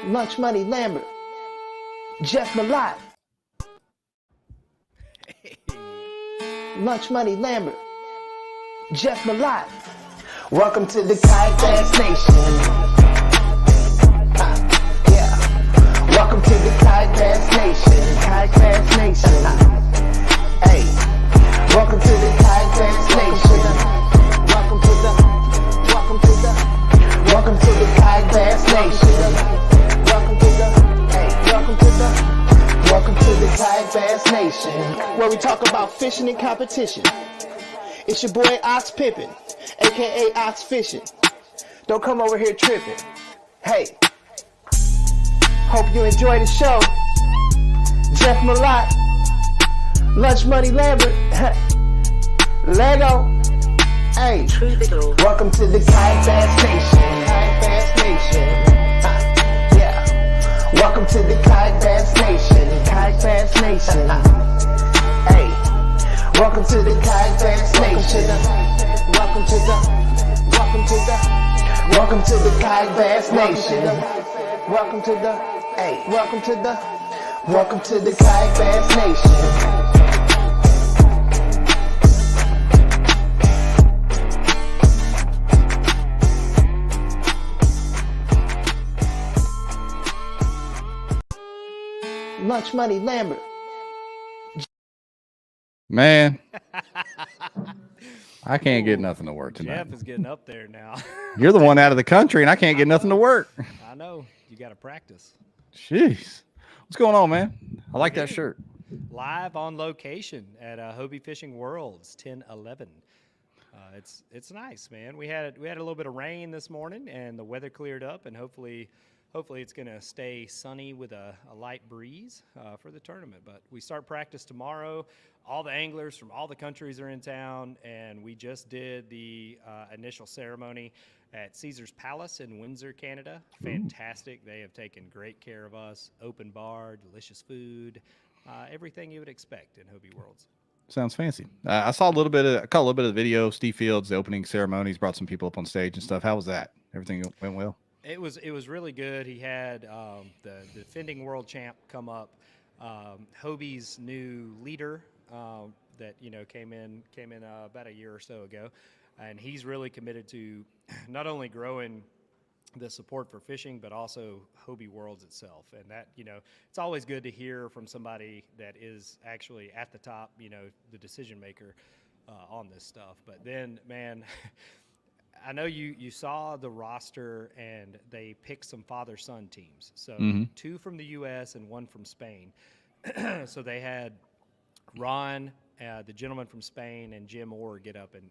Lunch Money Lambert, Jeff Malott. Lunch Money Lambert, Jeff Malott. Welcome to the Kayak Bass Nation. Yeah. Welcome to the Kayak Bass Nation. Kayak Bass Nation. Hey. Welcome to the Kayak Bass Nation. Welcome to the Kayak Bass Nation. Welcome to the Kayak Bass Nation, where we talk about fishing and competition. It's your boy Ox Pippin, aka Ox Fishing. Don't come over here tripping. Hey, hope you enjoy the show. Jeff Malott, Lunch Money Lambert, Lego. Hey, welcome to the Kayak Bass Nation. Kayak Bass Nation. Welcome to the Kayak Bass Nation. Kayak Bass Nation. Hey, welcome to the Kayak Bass Nation. Welcome to the Kayak Bass Nation. Welcome to the Kayak Bass Nation. Lunch Money Lambert. Man, I can't get nothing to work tonight. Jeff is getting up there now. You're the one out of the country, and I can't get nothing to work. I know. You got to practice. Jeez. What's going on, man? I like that shirt. Live on location at Hobie Fishing Worlds, 10/11. It's nice, man. We had a little bit of rain this morning, and the weather cleared up, and hopefully it's going to stay sunny with a light breeze for the tournament. But we start practice tomorrow. All the anglers from all the countries are in town, and we just did the initial ceremony at Caesar's Palace in Windsor, Canada. Fantastic. They have taken great care of us. Open bar, delicious food, everything you would expect in Hobie Worlds. Sounds fancy. I caught a little bit of the video. Steve Fields, the opening ceremonies, brought some people up on stage and stuff. How was that? Everything went well? It was really good. He had the defending world champ come up, Hobie's new leader that came in about a year or so ago, and he's really committed to not only growing the support for fishing, but also Hobie Worlds itself. And that it's always good to hear from somebody that is actually at the top, the decision maker on this stuff. But then, man. I know you saw the roster, and they picked some father-son teams. So 2 from the U.S. and 1 from Spain. So they had Ron, the gentleman from Spain, and Jim Orr get up and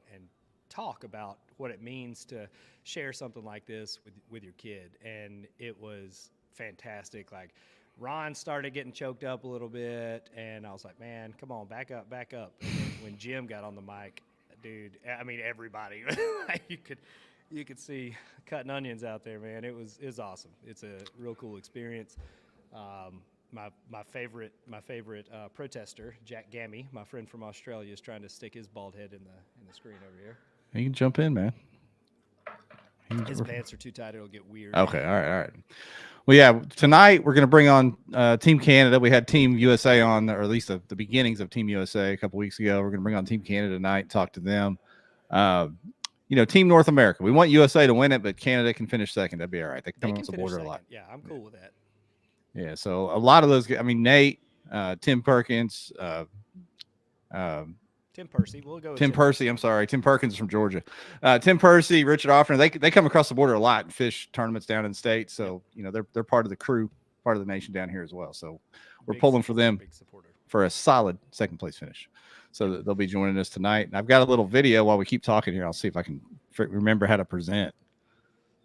talk about what it means to share something like this with your kid. And it was fantastic. Like, Ron started getting choked up a little bit, and I was like, man, come on, back up. And then when Jim got on the mic, dude, I mean, everybody, you could see cutting onions out there, man. It was awesome. It's a real cool experience. My favorite protester, Jack Gammy, my friend from Australia, is trying to stick his bald head in the screen over here. You can jump in, man. His pants are too tight; it'll get weird. Okay, all right. Well, yeah, tonight we're going to bring on Team Canada. We had Team USA on, or at least the beginnings of Team USA a couple weeks ago. We're going to bring on Team Canada tonight, talk to them. Team North America. We want USA to win it, but Canada can finish second. That'd be all right. They can come across the border a lot. Yeah, I'm cool with that. Yeah, so a lot of those, I mean, Nate, Tim Perkins, Tim Percy. We'll go with Tim Percy. I'm sorry. Tim Perkins is from Georgia. Tim Percy, Rich Ofner, they come across the border a lot and fish tournaments down in the States. So, they're part of the crew, part of the nation down here as well. So we're pulling for them for a solid second place finish. So they'll be joining us tonight. And I've got a little video while we keep talking here. I'll see if I can remember how to present.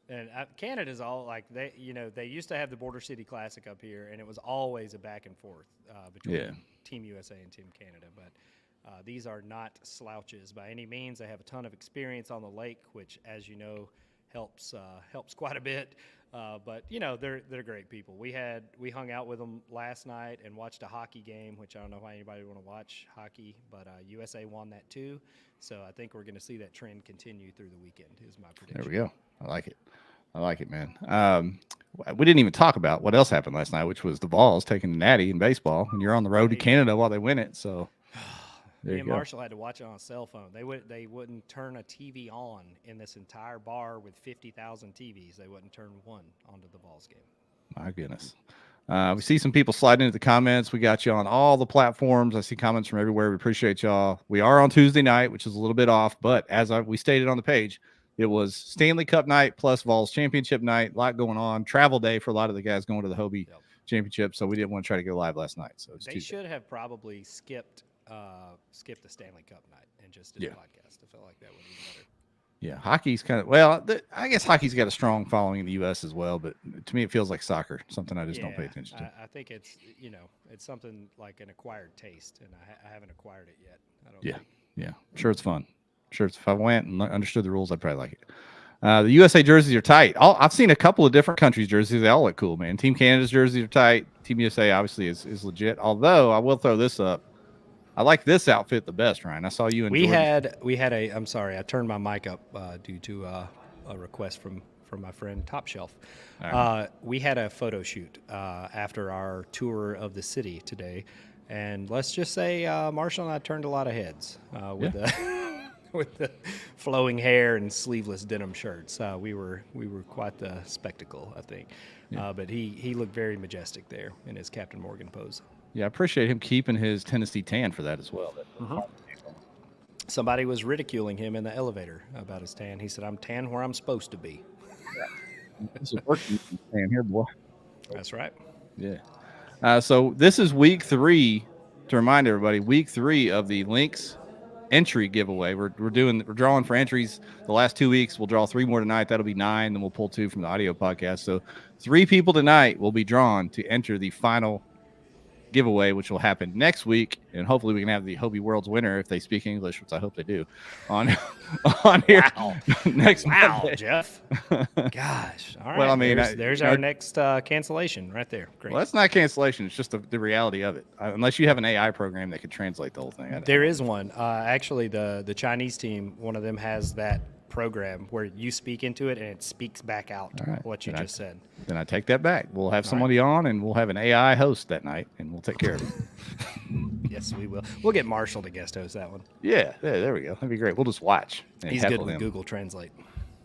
And Canada's all like they used to have the Border City Classic up here, and it was always a back and forth between Team USA and Team Canada. But these are not slouches by any means. They have a ton of experience on the lake, which, as you know, helps quite a bit. But they're great people. We hung out with them last night and watched a hockey game, which I don't know why anybody would want to watch hockey, but USA won that too. So I think we're going to see that trend continue through the weekend. Is my prediction. There we go. I like it, man. we didn't even talk about what else happened last night, which was the Vols taking the Natty in baseball, and you're on the road to Canada while they win it. So me and Marshall had to watch it on a cell phone. They wouldn't turn a TV on in this entire bar with 50,000 TVs. They wouldn't turn one onto the Vols game. My goodness. We see some people sliding into the comments. We got you on all the platforms. I see comments from everywhere. We appreciate y'all. We are on Tuesday night, which is a little bit off, but as we stated on the page, it was Stanley Cup night plus Vols Championship night. A lot going on. Travel day for a lot of the guys going to the Hobie Championship, so we didn't want to try to go live last night. So they should have probably skipped the Stanley Cup night and just did a podcast. I felt like that would be better. Yeah, hockey's kind of I guess hockey's got a strong following in the U.S. as well, but to me it feels like soccer, something I just don't pay attention to. I think it's it's something like an acquired taste, and I haven't acquired it yet. I don't think. Yeah, sure it's fun. Sure, if I went and understood the rules, I'd probably like it. The USA jerseys are tight. I've seen a couple of different countries' jerseys. They all look cool, man. Team Canada's jerseys are tight. Team USA obviously is legit. Although I will throw this up. I like this outfit the best, Ryan. I saw you in Georgia. We had a. I'm sorry, I turned my mic up due to a request from my friend Top Shelf. Right. We had a photo shoot after our tour of the city today, and let's just say Marshall and I turned a lot of heads with the flowing hair and sleeveless denim shirts. We were quite the spectacle, I think. But he looked very majestic there in his Captain Morgan pose. Yeah, I appreciate him keeping his Tennessee tan for that as well. Somebody was ridiculing him in the elevator about his tan. He said, "I'm tan where I'm supposed to be." This is working tan here, boy. That's right. Yeah. So this is week 3. To remind everybody, week 3 of the Links entry giveaway. We're drawing for entries the last 2 weeks. We'll draw 3 more tonight. That'll be 9. Then we'll pull 2 from the audio podcast. So 3 people tonight will be drawn to enter the final giveaway, which will happen next week, and hopefully we can have the Hobie Worlds winner, if they speak English, which I hope they do, on here next Monday. Jeff. Gosh. All right. Well, I mean, there's our next cancellation right there. Great. Well, that's not cancellation. It's just the reality of it. Unless you have an AI program that could translate the whole thing. There is one. Actually, the Chinese team, one of them has that program where you speak into it and it speaks back out what you just said. Then I take that back. We'll have somebody on, and we'll have an AI host that night, and we'll take care of it. Yes, we will. We'll get Marshall to guest host that one. Yeah, there we go. That'd be great. We'll just watch. He's good with Google Translate.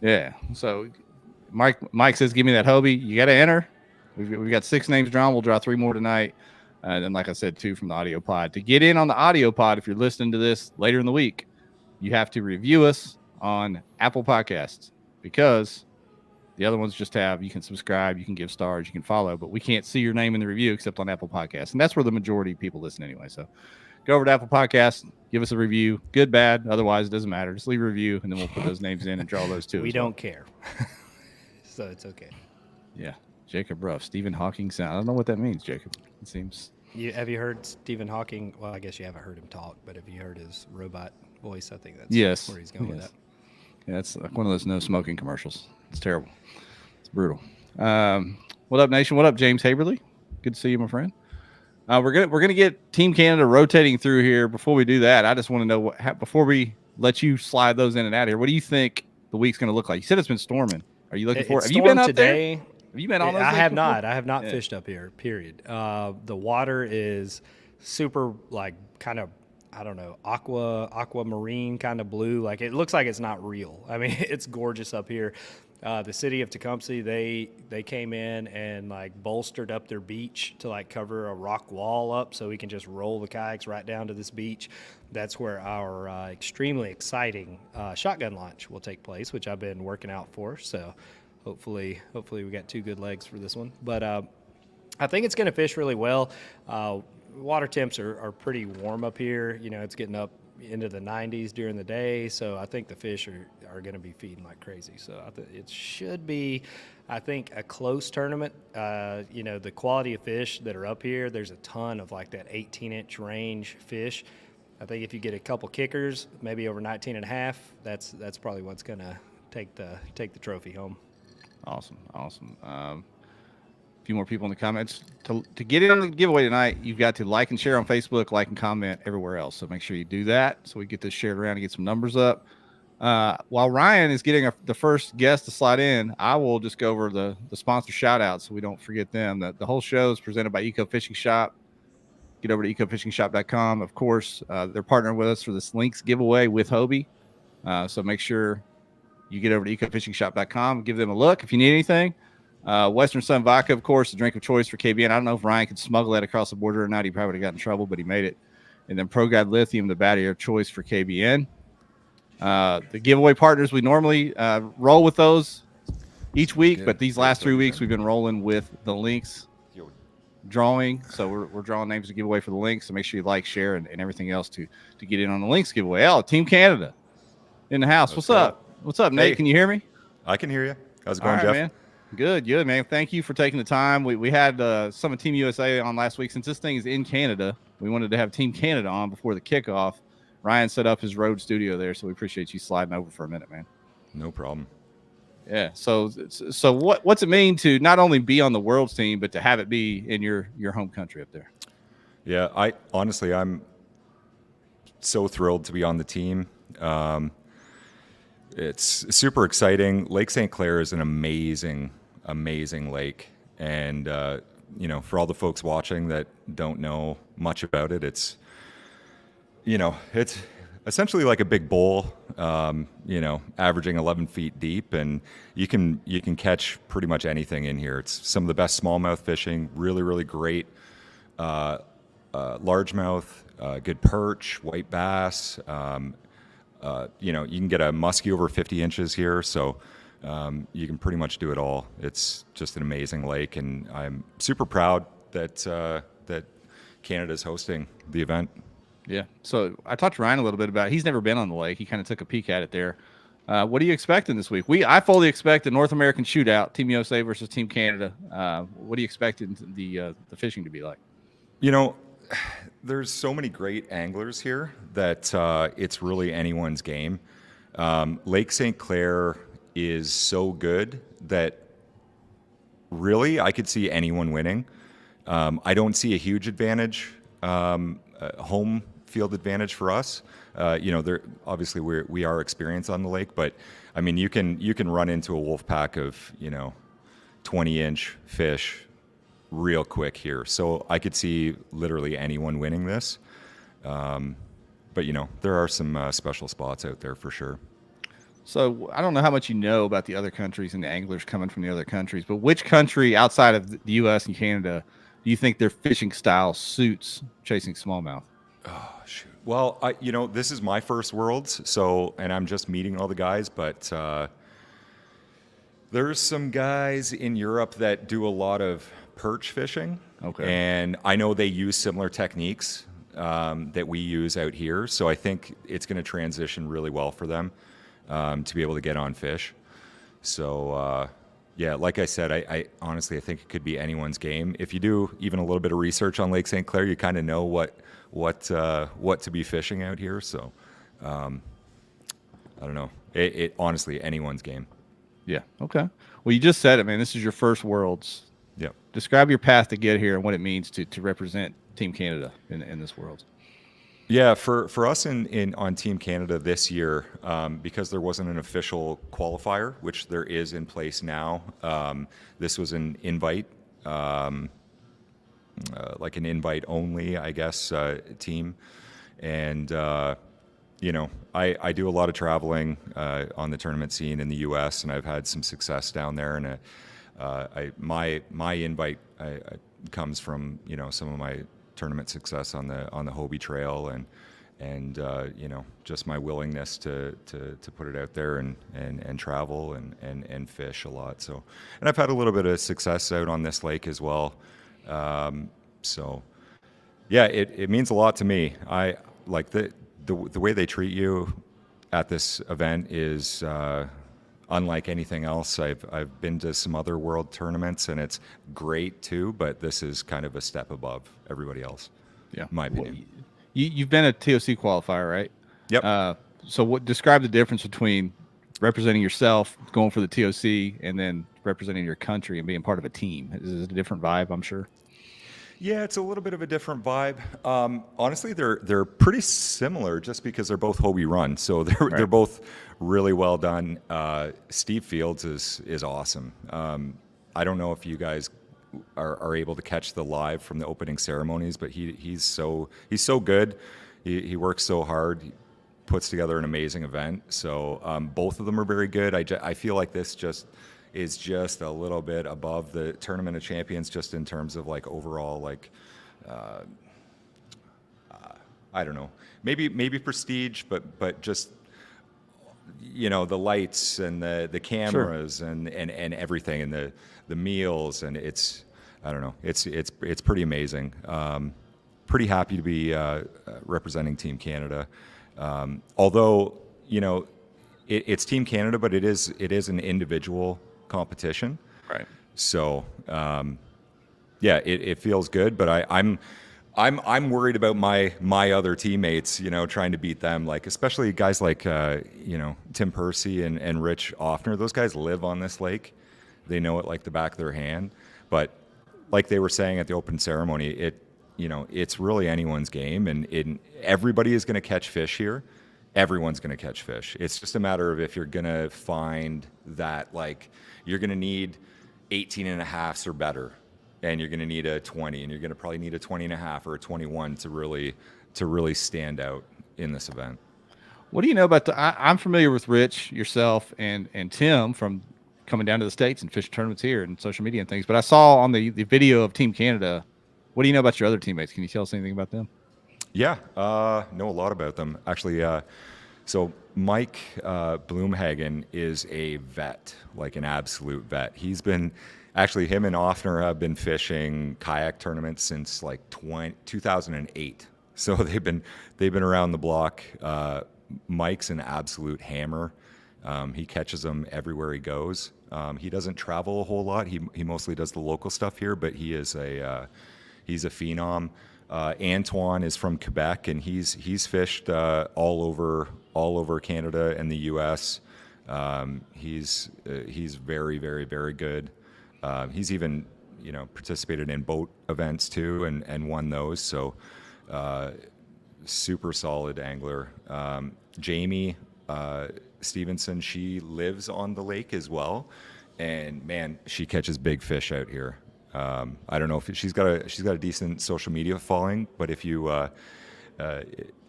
Yeah. So Mike says, give me that Hobie. You got to enter. We've got 6 names drawn. We'll draw 3 more tonight. And then, like I said, 2 from the audio pod. To get in on the audio pod, if you're listening to this later in the week, you have to review us on Apple Podcasts, because the other ones just you can subscribe, you can give stars, you can follow, but we can't see your name in the review except on Apple Podcasts. And that's where the majority of people listen anyway. So go over to Apple Podcasts, give us a review, good, bad, otherwise it doesn't matter. Just leave a review, and then we'll put those names in and draw those too. We don't care. So it's okay. Yeah. Jacob Ruff, Stephen Hawking sound. I don't know what that means, Jacob. It seems. Have you heard Stephen Hawking? Well, I guess you haven't heard him talk, but have you heard his robot voice? I think that's where he's going with that. Yeah, it's like one of those no smoking commercials. It's terrible. It's brutal. What up, Nation? What up, James Haberly? Good to see you, my friend. We're gonna get Team Canada rotating through here. Before we do that, I just want to know before we let you slide those in and out of here. What do you think the week's gonna look like? You said it's been storming. Are you looking forward? Have you been up today? Have you been on those? I have not. I have not fished up here. Period. The water is super, like, kind of, I don't know, aquamarine kind of blue. Like, it looks like it's not real. I mean, it's gorgeous up here. The city of Tecumseh, they came in and, like, bolstered up their beach to, like, cover a rock wall up so we can just roll the kayaks right down to this beach. That's where our extremely exciting shotgun launch will take place, which I've been working out for. So hopefully we got 2 good legs for this one. But I think it's going to fish really well. Water temps are pretty warm up here. You know, it's getting up into the 90s during the day, so I think the fish are going to be feeding like crazy. So it should be, I think, a close tournament. You know, the quality of fish that are up here, there's a ton of like that 18-inch range fish. I think if you get a couple kickers, maybe over 19 and a half, that's probably what's going to take the trophy home. Awesome. Few more people in the comments. To get in on the giveaway tonight, you've got to like and share on Facebook, like and comment everywhere else. So make sure you do that so we get this shared around and get some numbers up. While Ryan is getting the first guest to slide in, I will just go over the sponsor shout outs so we don't forget them. The whole show is presented by Eco Fishing Shop. Get over to ecofishingshop.com. Of course, they're partnering with us for this links giveaway with Hobie. So make sure you get over to ecofishingshop.com, give them a look if you need anything. Western Son Vodka, of course, the drink of choice for KBN. I don't know if Ryan could smuggle that across the border or not. He probably would have got in trouble, but he made it. And then ProGuide Lithium, the battery of choice for KBN. The giveaway partners, we normally roll with those each week, but these last 3 weeks we've been rolling with the links drawing. So we're drawing names to give away for the links. So make sure you like, share, and everything else to get in on the links giveaway. Oh, Team Canada in the house. What's up? What's up, Nate? Hey, can you hear me? I can hear you. How's it going, Jeff? Man. Good, man. Thank you for taking the time. We had some of Team USA on last week. Since this thing is in Canada, we wanted to have Team Canada on before the kickoff. Ryan set up his road studio there, so we appreciate you sliding over for a minute, man. No problem. Yeah. So what's it mean to not only be on the Worlds team, but to have it be in your home country up there? Yeah, I'm so thrilled to be on the team. It's super exciting. Lake St. Clair is an amazing lake, and for all the folks watching that don't know much about it, it's essentially like a big bowl, averaging 11 feet deep, and you can catch pretty much anything in here. It's some of the best smallmouth fishing, really great largemouth, good perch, white bass. You can get a muskie over 50 inches here, so you can pretty much do it all. It's just an amazing lake, and I'm super proud that Canada's hosting the event. Yeah. So I talked to Ryan a little bit about it. He's never been on the lake. He kind of took a peek at it there. What are you expecting this week? I fully expect a North American shootout, Team USA versus Team Canada. What are you expecting the fishing to be like? There's so many great anglers here that it's really anyone's game. Lake St. Clair is so good that really I could see anyone winning. I don't see a huge advantage, home field advantage for us. There obviously we are experienced on the lake, but I mean you can run into a wolf pack of 20-inch fish real quick here. So I could see literally anyone winning this. But there are some special spots out there for sure. So I don't know how much you know about the other countries and the anglers coming from the other countries, but which country outside of the U.S. and Canada do you think their fishing style suits chasing smallmouth? Oh, shoot. Well, this is my first Worlds, and I'm just meeting all the guys, but there's some guys in Europe that do a lot of perch fishing. Okay. And I know they use similar techniques that we use out here, so I think it's going to transition really well for them to be able to get on fish. So, yeah, like I said, I honestly I think it could be anyone's game. If you do even a little bit of research on Lake St. Clair, you kind of know what to be fishing out here. So, I don't know. It honestly anyone's game. Yeah. Okay. Well, you just said it, man. This is your first Worlds. Yep. Describe your path to get here and what it means to represent Team Canada in this Worlds. Yeah, for us on Team Canada this year, because there wasn't an official qualifier, which there is in place now. This was an invite, like an invite only, I guess, team. And I do a lot of traveling on the tournament scene in the U.S., and I've had some success down there. And my invite comes from some of my tournament success on the Hobie Trail and just my willingness to put it out there and travel and fish a lot. So, and I've had a little bit of success out on this lake as well. So yeah, it means a lot to me. I like the way they treat you at this event is unlike anything else. I've been to some other world tournaments and it's great too, but this is kind of a step above everybody else. Yeah, in my opinion. Well, you've been a TOC qualifier, right? Yep. So describe the difference between representing yourself, going for the TOC, and then representing your country and being part of a team. Is it a different vibe, I'm sure? Yeah, it's a little bit of a different vibe. Honestly, they're pretty similar just because they're both Hobie run. So they're both really well done. Steve Fields is awesome. I don't know if you guys are able to catch the live from the opening ceremonies, but he's so good. He works so hard. He puts together an amazing event. So both of them are very good. I feel like this is just a little bit above the Tournament of Champions, just in terms of like overall, like I don't know, maybe prestige, but just, you know, the lights and the cameras and everything, and the meals, and I don't know, it's pretty amazing. Pretty happy to be representing Team Canada. Although, you know, it's Team Canada, but it is an individual competition. Right. So, yeah, it feels good, but I'm worried about my other teammates, you know, trying to beat them, like especially guys like you know, Tim Percy and Rich Ofner. Those guys live on this lake. They know it like the back of their hand. But like they were saying at the open ceremony, you know, it's really anyone's game, and everybody is going to catch fish here. Everyone's going to catch fish. It's just a matter of if you're going to find that, like, you're going to need 18.5s or better, and you're going to need a 20, and you're going to probably need a 20.5 or a 21 to really stand out in this event. What do you know about I'm familiar with Rich, yourself, and Tim from coming down to the States and fishing tournaments here and social media and things, but I saw on the video of Team Canada. What do you know about your other teammates? Can you tell us anything about them? Yeah, know a lot about them, actually. So Mike Haagen is a vet, like an absolute vet. He's been, actually, him and Ofner have been fishing kayak tournaments since like 2008. So they've been around the block. Mike's an absolute hammer. He catches them everywhere he goes. He doesn't travel a whole lot. He mostly does the local stuff here, but he's a phenom. Antoine is from Quebec, and he's fished all over Canada and the U.S. He's very, very, very good. He's even, you know, participated in boat events too, and won those. So super solid angler. Jamie Stevenson, she lives on the lake as well, and man, she catches big fish out here. I don't know if she's got a decent social media following, but if you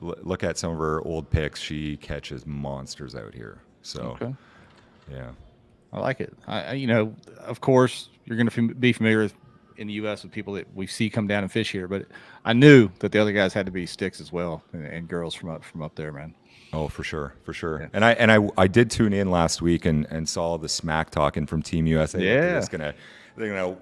look at some of her old pics, she catches monsters out here. So, okay. Yeah, I like it. You know, of course, you're going to be familiar with, in the U.S. with people that we see come down and fish here, but I knew that the other guys had to be sticks as well, and girls from up there, man. Oh, for sure. Yeah. And I did tune in last week and saw the smack talking from Team USA. Yeah, they're gonna,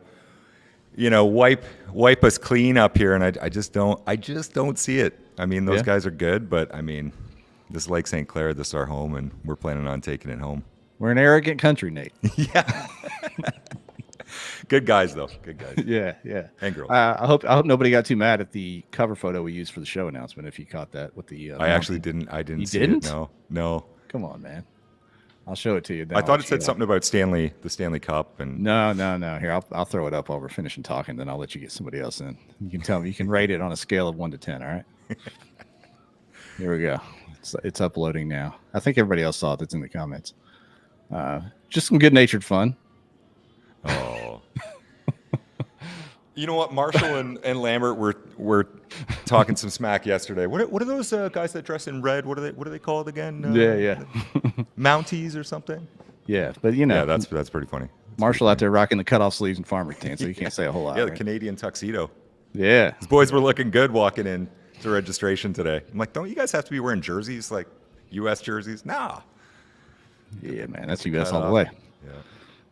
you know, wipe us clean up here, and I just don't see it. I mean, those guys are good, but I mean, this is Lake St. Clair. This is our home, and we're planning on taking it home. We're an arrogant country, Nate. Yeah. Good guys, though. Good guys. Yeah. And girls. I hope nobody got too mad at the cover photo we used for the show announcement. If you caught that with the, I actually didn't. I didn't. You see didn't? It. No. Come on, man. I'll show it to you. I thought it said something about the Stanley Cup, and no. Here, I'll throw it up while we're finishing talking. Then I'll let you get somebody else in. You can tell me. You can rate it on a scale of 1 to 10. All right. Here we go. It's uploading now. I think everybody else saw it. That's in the comments. Just some good-natured fun. Oh. You know what? Marshall and Lambert were talking some smack yesterday. What are those guys that dress in red? What are they called again? Yeah. Mounties or something? Yeah, but you know. Yeah, that's pretty funny. Marshall out there rocking the cutoff sleeves and farmer tan, so you can't say a whole lot. Yeah, the right? Canadian tuxedo. Yeah. His boys were looking good walking in to registration today. I'm like, don't you guys have to be wearing jerseys, like U.S. jerseys? Nah. Yeah, man, that's U.S. all the way. Yeah.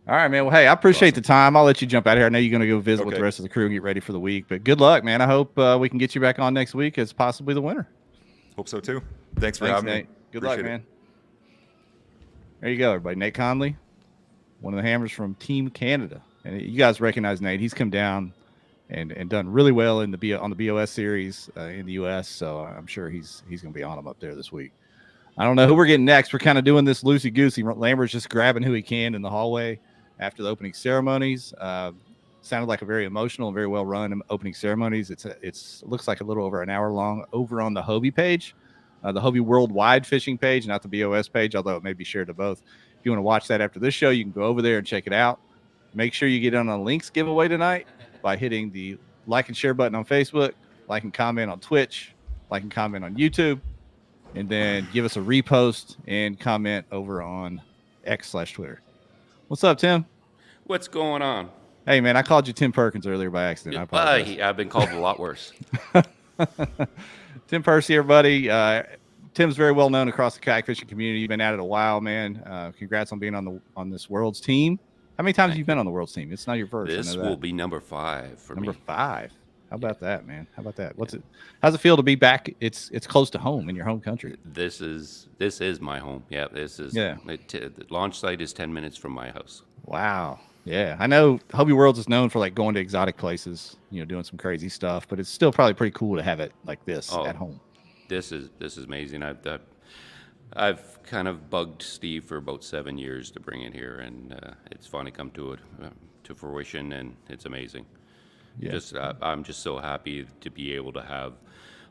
All right, man. Well, hey, I appreciate the time. I'll let you jump out of here. I know you're going to go visit with the rest of the crew and get ready for the week. But good luck, man. I hope we can get you back on next week as possibly the winner. Hope so, too. Thanks for having Nate. me. Good luck, man. There you go, everybody. Nate Conley, one of the hammers from Team Canada. And you guys recognize Nate. He's come down and done really well on the BOS series in the U.S., so I'm sure he's going to be on them up there this week. I don't know who we're getting next. We're kind of doing this loosey-goosey. Lambert's just grabbing who he can in the hallway after the opening ceremonies. sounded like a very emotional and very well run opening ceremonies. It looks like a little over an hour long over on the Hobie page, the Hobie Worldwide fishing page, not the BOS page, although it may be shared to both. If you want to watch that after this show, you can go over there and check it out. Make sure you get on a links giveaway tonight by hitting the like and share button on Facebook, like and comment on Twitch, like and comment on YouTube, and then give us a repost and comment over on X/Twitter. What's up, Tim? What's going on? Hey, man, I called you Tim Perkins earlier by accident. I apologize. I've been called a lot worse. Tim Percy, everybody. Tim's very well known across the kayak fishing community. You've been at it a while, man. Congrats on being on this Worlds team. How many times have you been on the Worlds team? It's not your first. This will be number 5 for me. Number 5. How about that, man? How about that? How's it feel to be back? It's close to home in your home country. This is my home. Yeah, this is. Yeah. The launch site is 10 minutes from my house. Wow. Yeah, I know Hobie Worlds is known for like going to exotic places, doing some crazy stuff, but it's still probably pretty cool to have it like this at home. This is amazing. I've kind of bugged Steve for about 7 years to bring it here, and it's finally come to fruition, and it's amazing. Yeah. I'm just so happy to be able to have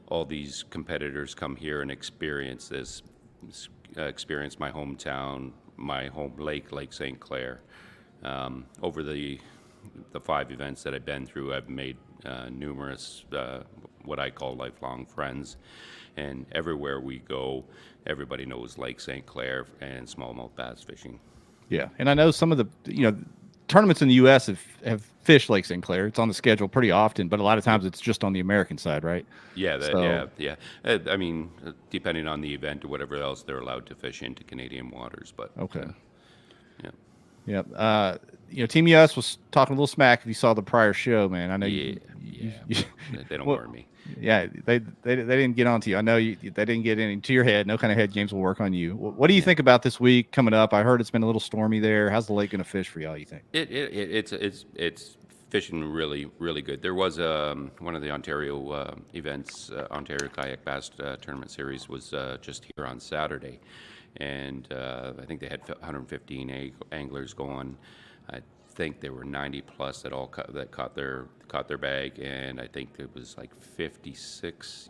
all these competitors come here and experience this, experience my hometown, my home Lake St. Clair. Over the 5 events that I've been through, I've made numerous what I call lifelong friends, and everywhere we go, everybody knows Lake St. Clair and smallmouth bass fishing. Yeah, and I know some of the tournaments in the U.S. have fished Lake St. Clair. It's on the schedule pretty often, but a lot of times it's just on the American side, right? Yeah, yeah. I mean, depending on the event or whatever else, they're allowed to fish into Canadian waters. But okay. Yeah. Yeah. Team US was talking a little smack if you saw the prior show, man. I know you they don't warn me. Yeah, they didn't get onto you. I know they didn't get into your head. No kind of head games will work on you. What do you think about this week coming up? I heard it's been a little stormy there. How's the lake going to fish for y'all, you think? It's fishing really, really good. There was one of the Ontario events, Ontario Kayak Bass Tournament Series was just here on Saturday. And I think they had 115 anglers going. I think there were 90 plus that caught their bag, and I think it was like 56.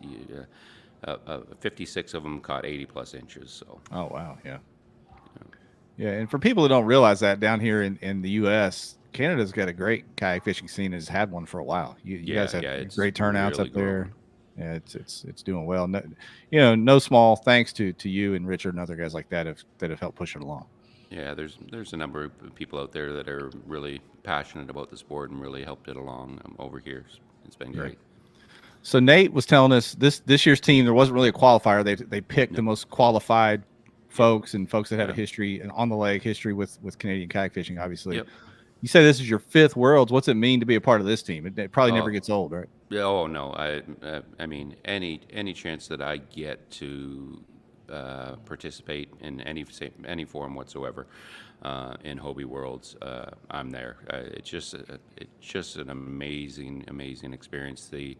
56 of them caught 80 plus inches. So. Oh wow, yeah. Yeah, and for people who don't realize that, down here in the U.S., Canada's got a great kayak fishing scene and has had one for a while. You guys have great turnouts really up there. Growing. Yeah, it's doing well. No small thanks to you and Richard and other guys like that have helped push it along. Yeah, there's a number of people out there that are really passionate about the sport and really helped it along over here. It's been great. So Nate was telling us this year's team, there wasn't really a qualifier. They picked the most qualified folks and folks that have a history and on the lake history with Canadian kayak fishing, obviously. Yep. You say this is your 5th Worlds. What's it mean to be a part of this team? It probably never gets old, right? Oh no, I mean any chance that I get to participate in any form whatsoever in Hobie Worlds, I'm there. It's just an amazing experience. The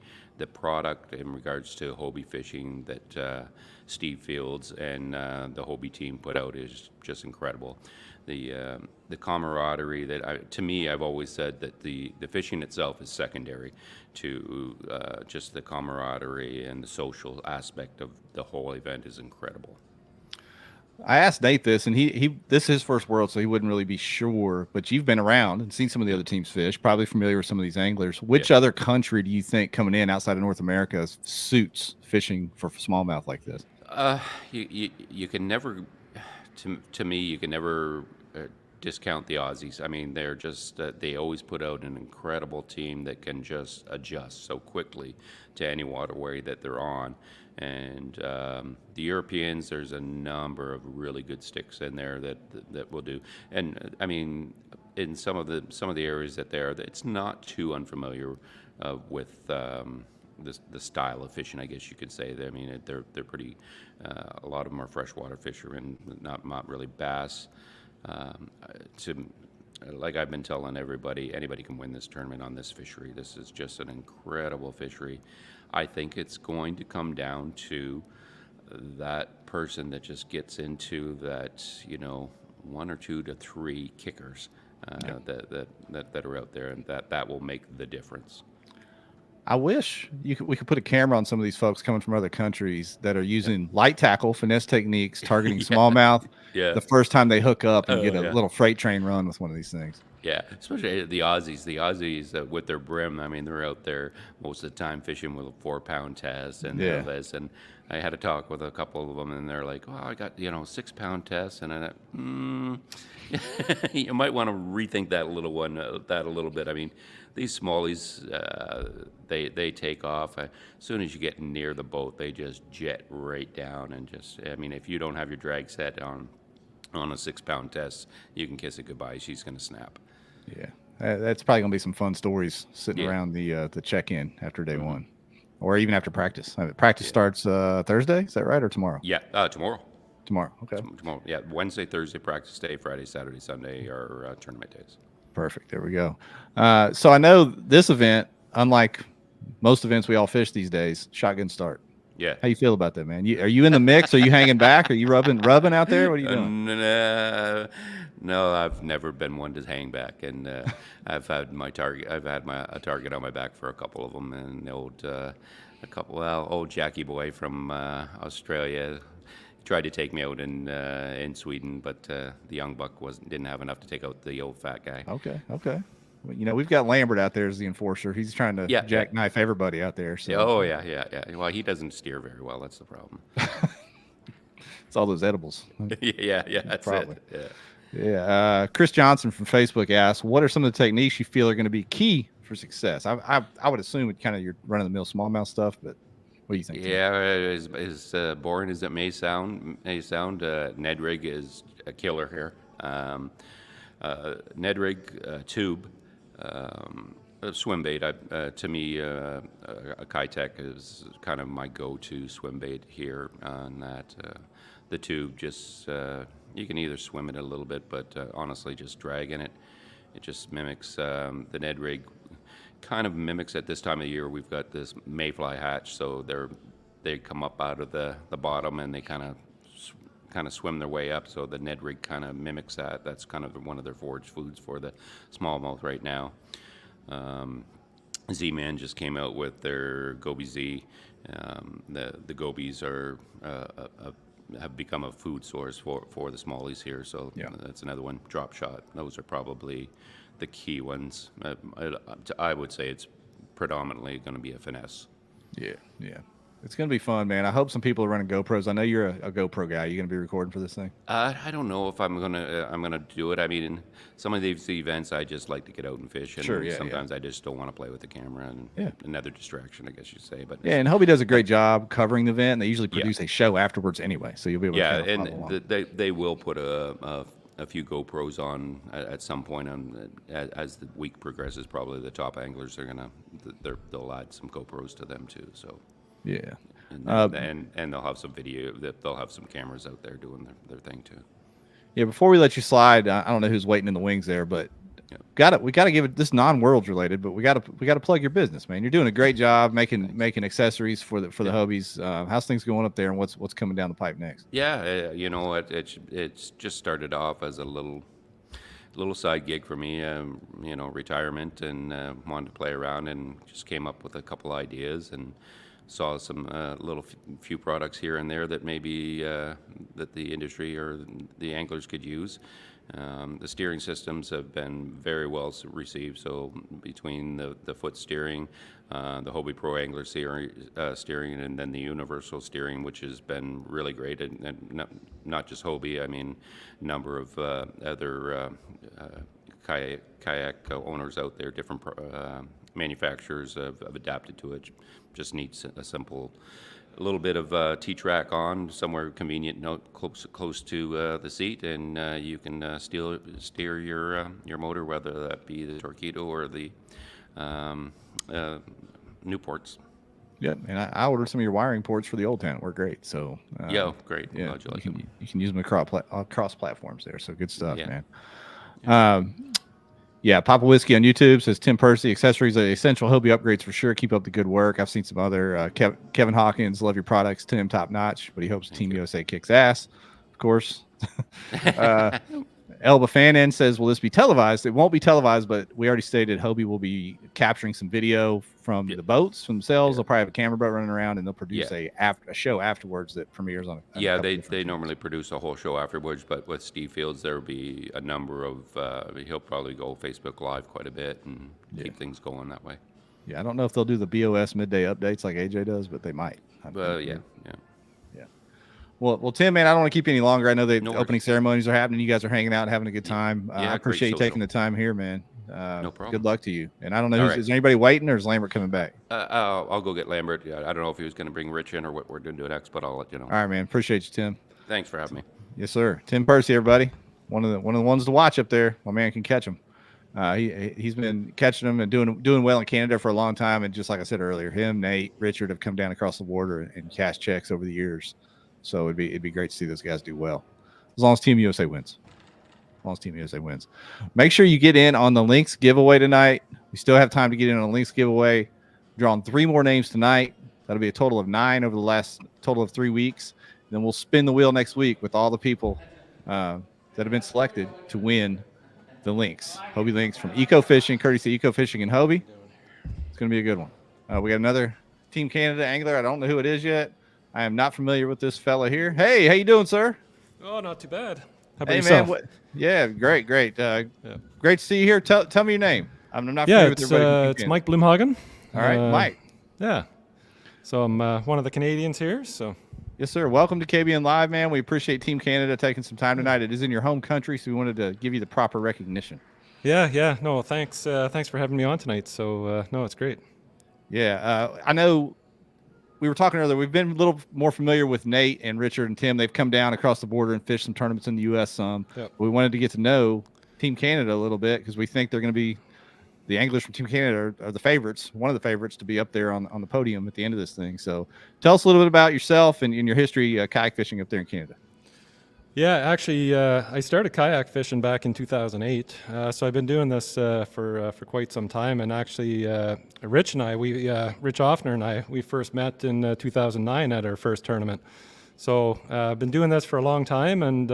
product in regards to Hobie fishing that Steve Fields and the Hobie team put out is just incredible. The camaraderie that to me, I've always said that the fishing itself is secondary to just the camaraderie, and the social aspect of the whole event is incredible. I asked Nate this, and this is his first World, so he wouldn't really be sure. But you've been around and seen some of the other teams fish, probably familiar with some of these anglers. Which other country do you think coming in outside of North America suits fishing for smallmouth like this? You can never, to me, you can never discount the Aussies. I mean, they're just they always put out an incredible team that can just adjust so quickly to any waterway that they're on. And the Europeans, there's a number of really good sticks in there that will do. And I mean, in some of the areas that it's not too unfamiliar with the style of fishing, I guess you could say. I mean, they're pretty. A lot of them are freshwater fishermen, not really bass. Like I've been telling everybody, anybody can win this tournament on this fishery. This is just an incredible fishery. I think it's going to come down to that person that just gets into that, 1 or 2 to 3 kickers that are out there, and that will make the difference. I wish we could put a camera on some of these folks coming from other countries that are using light tackle, finesse techniques, targeting smallmouth. Yeah. The first time they hook up and Oh, get a yeah. little freight train run with one of these things. Yeah, especially the Aussies. The Aussies with their brim, I mean, they're out there most of the time fishing with a 4-pound test and Yeah. this. And I had a talk with a couple of them, and they're like, "Oh, I got 6-pound tests," and I, you might want to rethink that a little bit. I mean, these smallies, they take off. As soon as you get near the boat, they just jet right down, and I mean, if you don't have your drag set on a 6-pound test, you can kiss it goodbye. She's going to snap. Yeah, that's probably gonna be some fun stories sitting Yeah. around the check-in after day one, or even after practice. Practice starts Thursday. Is that right, or tomorrow? Yeah, tomorrow. Tomorrow. Okay. Tomorrow. Yeah, Wednesday, Thursday practice day, Friday, Saturday, Sunday are tournament days. Perfect. There we go. So I know this event, unlike most events we all fish these days, shotgun start. Yeah. How you feel about that, man? Are you in the mix? Are you hanging back? Are you rubbing out there? What are you doing? No, I've never been one to hang back, and I've had my target. I've had a target on my back for a couple of them, and old Jackie boy from Australia tried to take me out in Sweden, but the young buck didn't have enough to take out the old fat guy. Okay. Well, we've got Lambert out there as the enforcer. He's trying to jackknife everybody out there. So. Oh yeah. Well, he doesn't steer very well. That's the problem. It's all those edibles. yeah. That's Probably. it. Yeah. Chris Johnson from Facebook asked, "What are some of the techniques you feel are going to be key for success?" I would assume it's kind of your run-of-the-mill smallmouth stuff, but what do you think? Yeah, as boring as it may sound, Ned rig is a killer here. Ned rig, tube, swim bait. To me, a Kitech is kind of my go-to swim bait here. On that, the tube just you can either swim it a little bit, but honestly, just dragging it, it just mimics the Ned rig. Kind of mimics at this time of year. We've got this mayfly hatch, so they come up out of the bottom and they kind of swim their way up. So the Ned rig kind of mimics that. That's kind of one of their forage foods for the smallmouth right now. Z-Man just came out with their Goby Z. The gobies have become a food source for the smallies here. So that's another one. Drop shot. Those are probably the key ones. I would say it's predominantly going to be a finesse. Yeah. It's going to be fun, man. I hope some people are running GoPros. I know you're a GoPro guy. Are you going to be recording for this thing? I don't know if I'm gonna do it. I mean, some of these events, I just like to get out and fish, and sometimes I just don't want to play with the camera, and another distraction, I guess you'd say. But and Hobie does a great job covering the event. And they usually produce a show afterwards anyway, so you'll be able to kind of follow along. They will put a few GoPros on at some point as the week progresses. Probably the top anglers they'll add some GoPros to them too. So. Yeah, and they'll have some video. They'll have some cameras out there doing their thing too. Yeah, before we let you slide, I don't know who's waiting in the wings there, but we got to give it this non-worlds related, but we got to plug your business, man. You're doing a great job making accessories for the Hobies. How's things going up there, and what's coming down the pipe next? Yeah, it's just started off as a little side gig for me, retirement, and wanted to play around, and just came up with a couple ideas and saw some few products here and there that maybe that the industry or the anglers could use. The steering systems have been very well received. So between the foot steering, the Hobie Pro Angler steering, and then the universal steering, which has been really great, and not just Hobie. I mean, a number of other kayak owners out there, different manufacturers have adapted to it. Just needs a little bit of T-track on somewhere convenient, close to the seat, and you can steer your motor, whether that be the Torqeedo or the Newports. Yeah, and I ordered some of your wiring ports for the Old Town. We're great. So great. Yeah, Glad you like them. You can use them across platforms there. So good stuff, Yeah. man. Yeah, Papa Whiskey on YouTube says Tim Percy, accessories are essential Hobie upgrades for sure. Keep up the good work. I've seen some other Kevin Hawkins, love your products. Tim top notch, but he hopes Team USA kicks ass, of course. Elba Fanon says, will this be televised? It won't be televised, but we already stated Hobie will be capturing some video from the boats themselves. They'll probably have a camera boat running around, and they'll produce a show afterwards that premieres on they normally produce a whole show afterwards, but with Steve Fields, there will be a number of, he'll probably go Facebook Live quite a bit and keep things going that way. Yeah, I don't know if they'll do the BOS midday updates like AJ does, but they might. Well, yeah. Well, Tim, man, I don't want to keep you any longer. I know the opening ceremonies are happening. You guys are hanging out and having a good time. I appreciate you taking the time here, man. No problem. Good luck to you. And I don't know, is anybody waiting, or is Lambert coming back? I'll go get Lambert. Yeah, I don't know if he was going to bring Rich in or what we're going to do next, but I'll let you know. All right, man. Appreciate you, Tim. Thanks for having me. Yes, sir. Tim Percy, everybody. One of the ones to watch up there. My man can catch them. He's been catching them and doing well in Canada for a long time. And just like I said earlier, him, Nate, Richard have come down across the border and cashed checks over the years. So it'd be great to see those guys do well, as long as Team USA wins. Make sure you get in on the links giveaway tonight. We still have time to get in on the links giveaway. Drawing 3 more names tonight. That'll be a total of 9 over the last total of 3 weeks. Then we'll spin the wheel next week with all the people that have been selected to win the links. Hobie links from Eco Fishing, courtesy Eco Fishing and Hobie. It's going to be a good one. We got another Team Canada angler. I don't know who it is yet. I am not familiar with this fella here. Hey, how you doing, sir? Oh, not too bad. How about yourself? Man, great. Great to see you here. Tell me your name. I'm not familiar with everybody. It's Mike Blumhagen. All right, Mike. Yeah. So I'm one of the Canadians here. So. Yes, sir. Welcome to KBN Live, man. We appreciate Team Canada taking some time tonight. It is in your home country, so we wanted to give you the proper recognition. Yeah. No, thanks. Thanks for having me on tonight. So, no, it's great. Yeah. I know we were talking earlier. We've been a little more familiar with Nate and Richard and Tim. They've come down across the border and fished some tournaments in the U.S. some. Yep. We wanted to get to know Team Canada a little bit because we think they're going to be the anglers from Team Canada are the favorites, one of the favorites to be up there on the podium at the end of this thing. So tell us a little bit about yourself and your history kayak fishing up there in Canada. Yeah, actually, I started kayak fishing back in 2008. So I've been doing this for quite some time. And actually, Rich Ofner and I, we first met in 2009 at our first tournament. So I've been doing this for a long time. And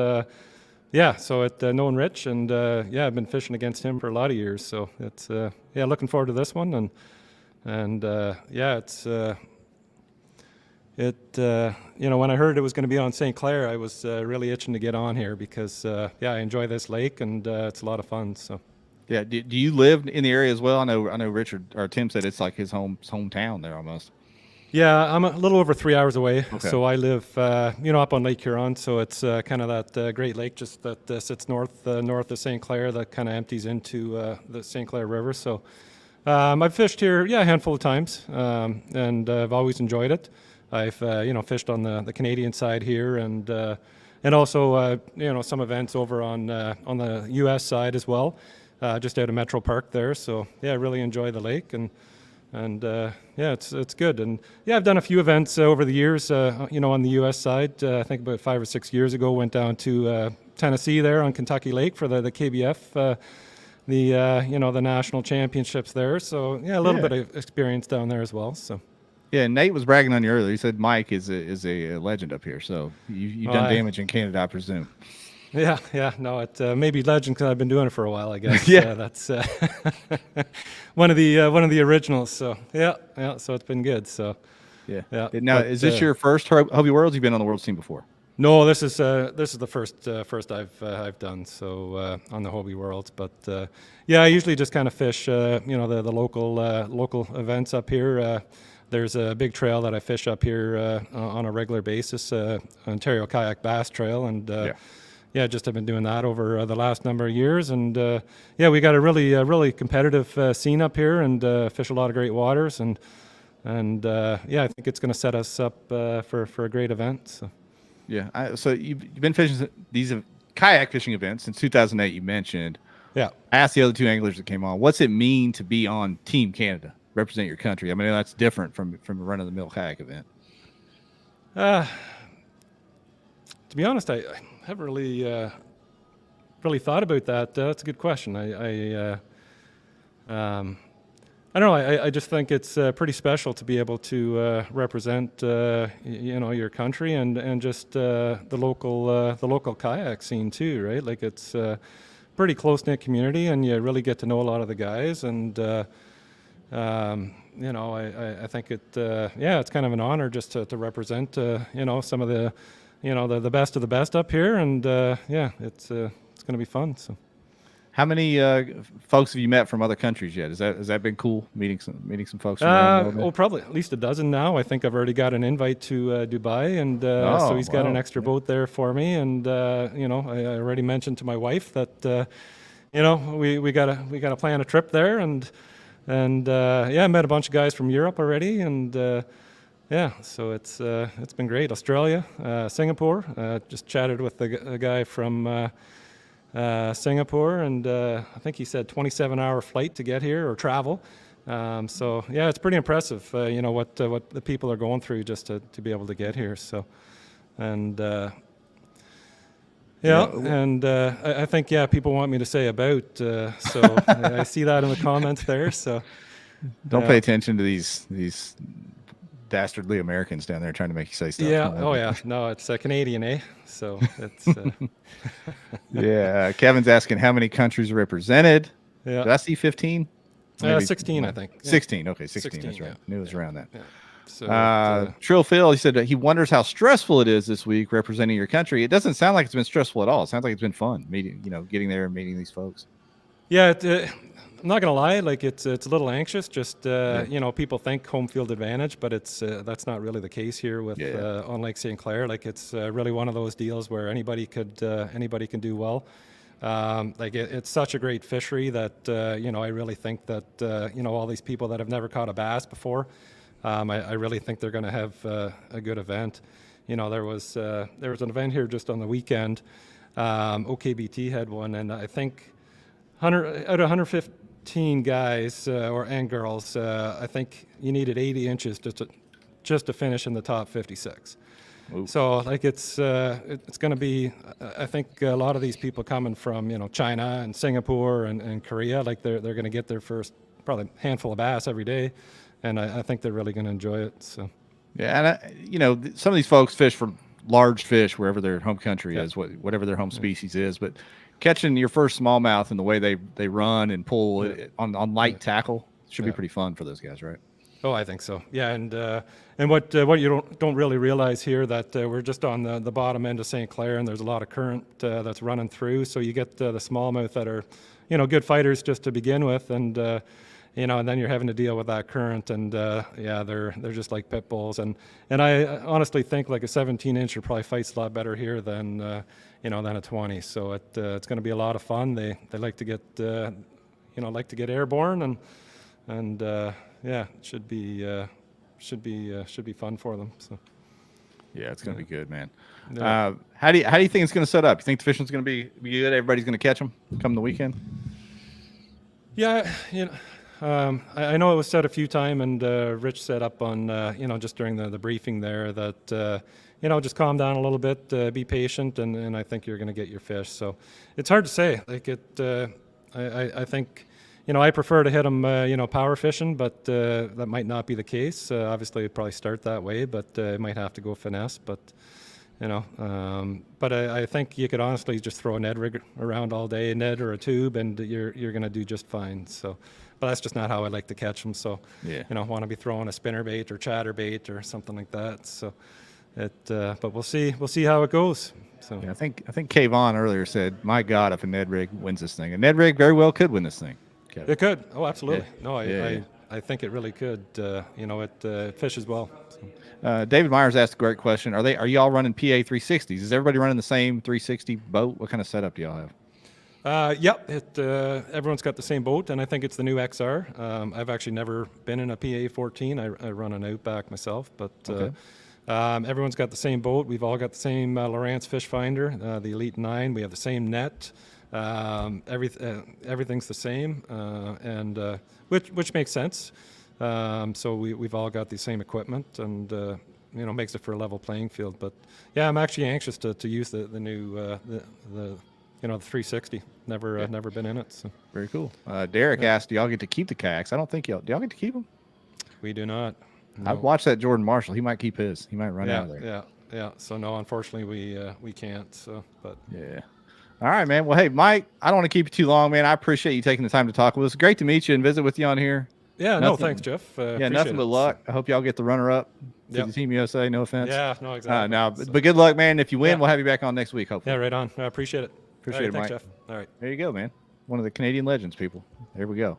so knowing Rich, and I've been fishing against him for a lot of years. So it's looking forward to this one. And it's. When I heard it was going to be on St. Clair, I was really itching to get on here because, I enjoy this lake and it's a lot of fun. So, yeah. Do you live in the area as well? I know Richard or Tim said it's like his hometown there almost. Yeah, I'm a little over 3 hours away. Okay. So I live, up on Lake Huron. So it's kind of that great lake just that sits north of St. Clair that kind of empties into the St. Clair River. So I've fished here, a handful of times, and I've always enjoyed it. I've fished on the Canadian side here, and also some events over on the U.S. side as well, just out of Metro Park there. So I really enjoy the lake, and it's good. And I've done a few events over the years, on the U.S. side. I think about 5 or 6 years ago, went down to Tennessee there on Kentucky Lake for the KBF. The national championships there. So a little bit of experience down there as well. So. Yeah, Nate was bragging on you earlier. He said Mike is a legend up here. So you've done damage in Canada, I presume. Yeah. No, it may be legend because I've been doing it for a while, I guess. That's one of the originals. So so it's been good. So yeah. Now, is this your first Hobie Worlds? You've been on the Worlds team before? No, this is the first I've done. So on the Hobie Worlds, but I usually just kind of fish the local events up here. There's a big trail that I fish up here on a regular basis, Ontario Kayak Bass Trail, and just have been doing that over the last number of years. And we got a really competitive scene up here, and fish a lot of great waters, and I think it's going to set us up for a great event. So. Yeah, so you've been fishing these kayak fishing events since 2008. You mentioned. Yeah. I asked the other 2 anglers that came on, what's it mean to be on Team Canada? Represent your country. I mean, that's different from a run-of-the-mill kayak event. To be honest, I haven't really thought about that. That's a good question. I I don't know. I just think it's pretty special to be able to represent, your country and just the local kayak scene too, right? Like it's a pretty close knit community, and you really get to know a lot of the guys. And I think it's kind of an honor just to represent, some of the, the best of the best up here, and it's going to be fun. So. How many folks have you met from other countries yet? Has that been cool meeting some folks from around the world? Probably at least a dozen now. I think I've already got an invite to Dubai, and so he's got an extra boat there for me. And I already mentioned to my wife that we gotta plan a trip there, and I met a bunch of guys from Europe already, and so it's been great. Australia, Singapore. Just chatted with a guy from. Singapore, and I think he said 27-hour flight to get here or travel. It's pretty impressive, what the people are going through just to be able to get here. So, and I think people want me to say about. So I see that in the comments there. So don't pay attention to these dastardly Americans down there trying to make you say stuff. Yeah. Oh yeah. No, it's Canadian, eh? So it's. Yeah. Kevin's asking how many countries are represented. Yeah. Did I see 15? 16, I think. 16. Okay, 16. That's right. Yeah. Knew it was around that. Yeah. So Trill Phil, he said he wonders how stressful it is this week representing your country. It doesn't sound like it's been stressful at all. It sounds like it's been fun meeting, getting there and meeting these folks. Yeah. I'm not gonna lie, like it's a little anxious. Just people think home field advantage, but it's that's not really the case here with on Lake St. Clair. Like it's really one of those deals where anybody can do well. It's such a great fishery that I really think that all these people that have never caught a bass before, I really think they're going to have a good event. There was an event here just on the weekend. OKBT had one, and I think 100 out of 115 guys and girls, I think you needed 80 inches just to finish in the top 56. Ooh. So it's going to be, I think a lot of these people coming from China and Singapore and Korea, like they're going to get their first probably handful of bass every day, and I think they're really going to enjoy it. So yeah, and some of these folks fish for large fish wherever their home country is, whatever their home species is, but catching your first smallmouth and the way they run and pull on light tackle should be pretty fun for those guys, right? Oh, I think so. Yeah, and what you don't really realize here that we're just on the bottom end of St. Clair, and there's a lot of current that's running through. So you get the smallmouth that are good fighters just to begin with, and and then you're having to deal with that current, and they're just like pit bulls. And I honestly think like a 17-incher probably fights a lot better here than than a 20. So it's going to be a lot of fun. They like to get airborne, and it should be fun for them. So yeah, it's going to be good, man. Yeah. How do you think it's going to set up? You think the fishing's going to be good? Everybody's going to catch them come the weekend? Yeah, I know it was said a few times, and Rich said up on just during the briefing there that just calm down a little bit, be patient, and I think you're going to get your fish. So it's hard to say. Like I think I prefer to hit them power fishing, but that might not be the case. Obviously, it'd probably start that way, but it might have to go finesse. But but I think you could honestly just throw a Ned rig around all day, a Ned or a tube, and you're going to do just fine. So. But that's just not how I like to catch them. So, want to be throwing a spinnerbait or chatterbait or something like that. So, but we'll see how it goes. So yeah, I think Kayvon earlier said, "My God, if a Ned rig wins this thing, a Ned rig very well could win this thing." Kevin. It could. Oh, absolutely. Yeah. No, I think it really could. It fishes well. So. David Myers asked a great question. Are y'all running PA 360s? Is everybody running the same 360 boat? What kind of setup do y'all have? Everyone's got the same boat, and I think it's the new XR. I've actually never been in a PA 14. I run an Outback myself, but everyone's got the same boat. We've all got the same Lowrance fish finder, the Elite 9. We have the same net. Everything's the same, and which makes sense. So we've all got the same equipment, and makes it for a level playing field. But yeah, I'm actually anxious to use the new the 360. Never been in it. So. Very cool. Derek asked, do y'all get to keep the kayaks? I don't think do y'all get to keep them? We do not. No. I've watched that Jordan Marshall. He might keep his. He might run out of there. Yeah. So no, unfortunately we can't. So, but yeah. All right, man. Well, hey, Mike, I don't want to keep you too long, man. I appreciate you taking the time to talk with us. Great to meet you and visit with you on here. Yeah, no, thanks, Jeff. Yeah, nothing but luck. I hope y'all get the runner-up to the Team USA. No offense. Yeah, no, exactly. But good luck, man. If you win, we'll have you back on next week, hopefully. Yeah, right on. I appreciate it. Appreciate it, thanks, Mike. Jeff. All right. There you go, man. One of the Canadian legends, people. There we go.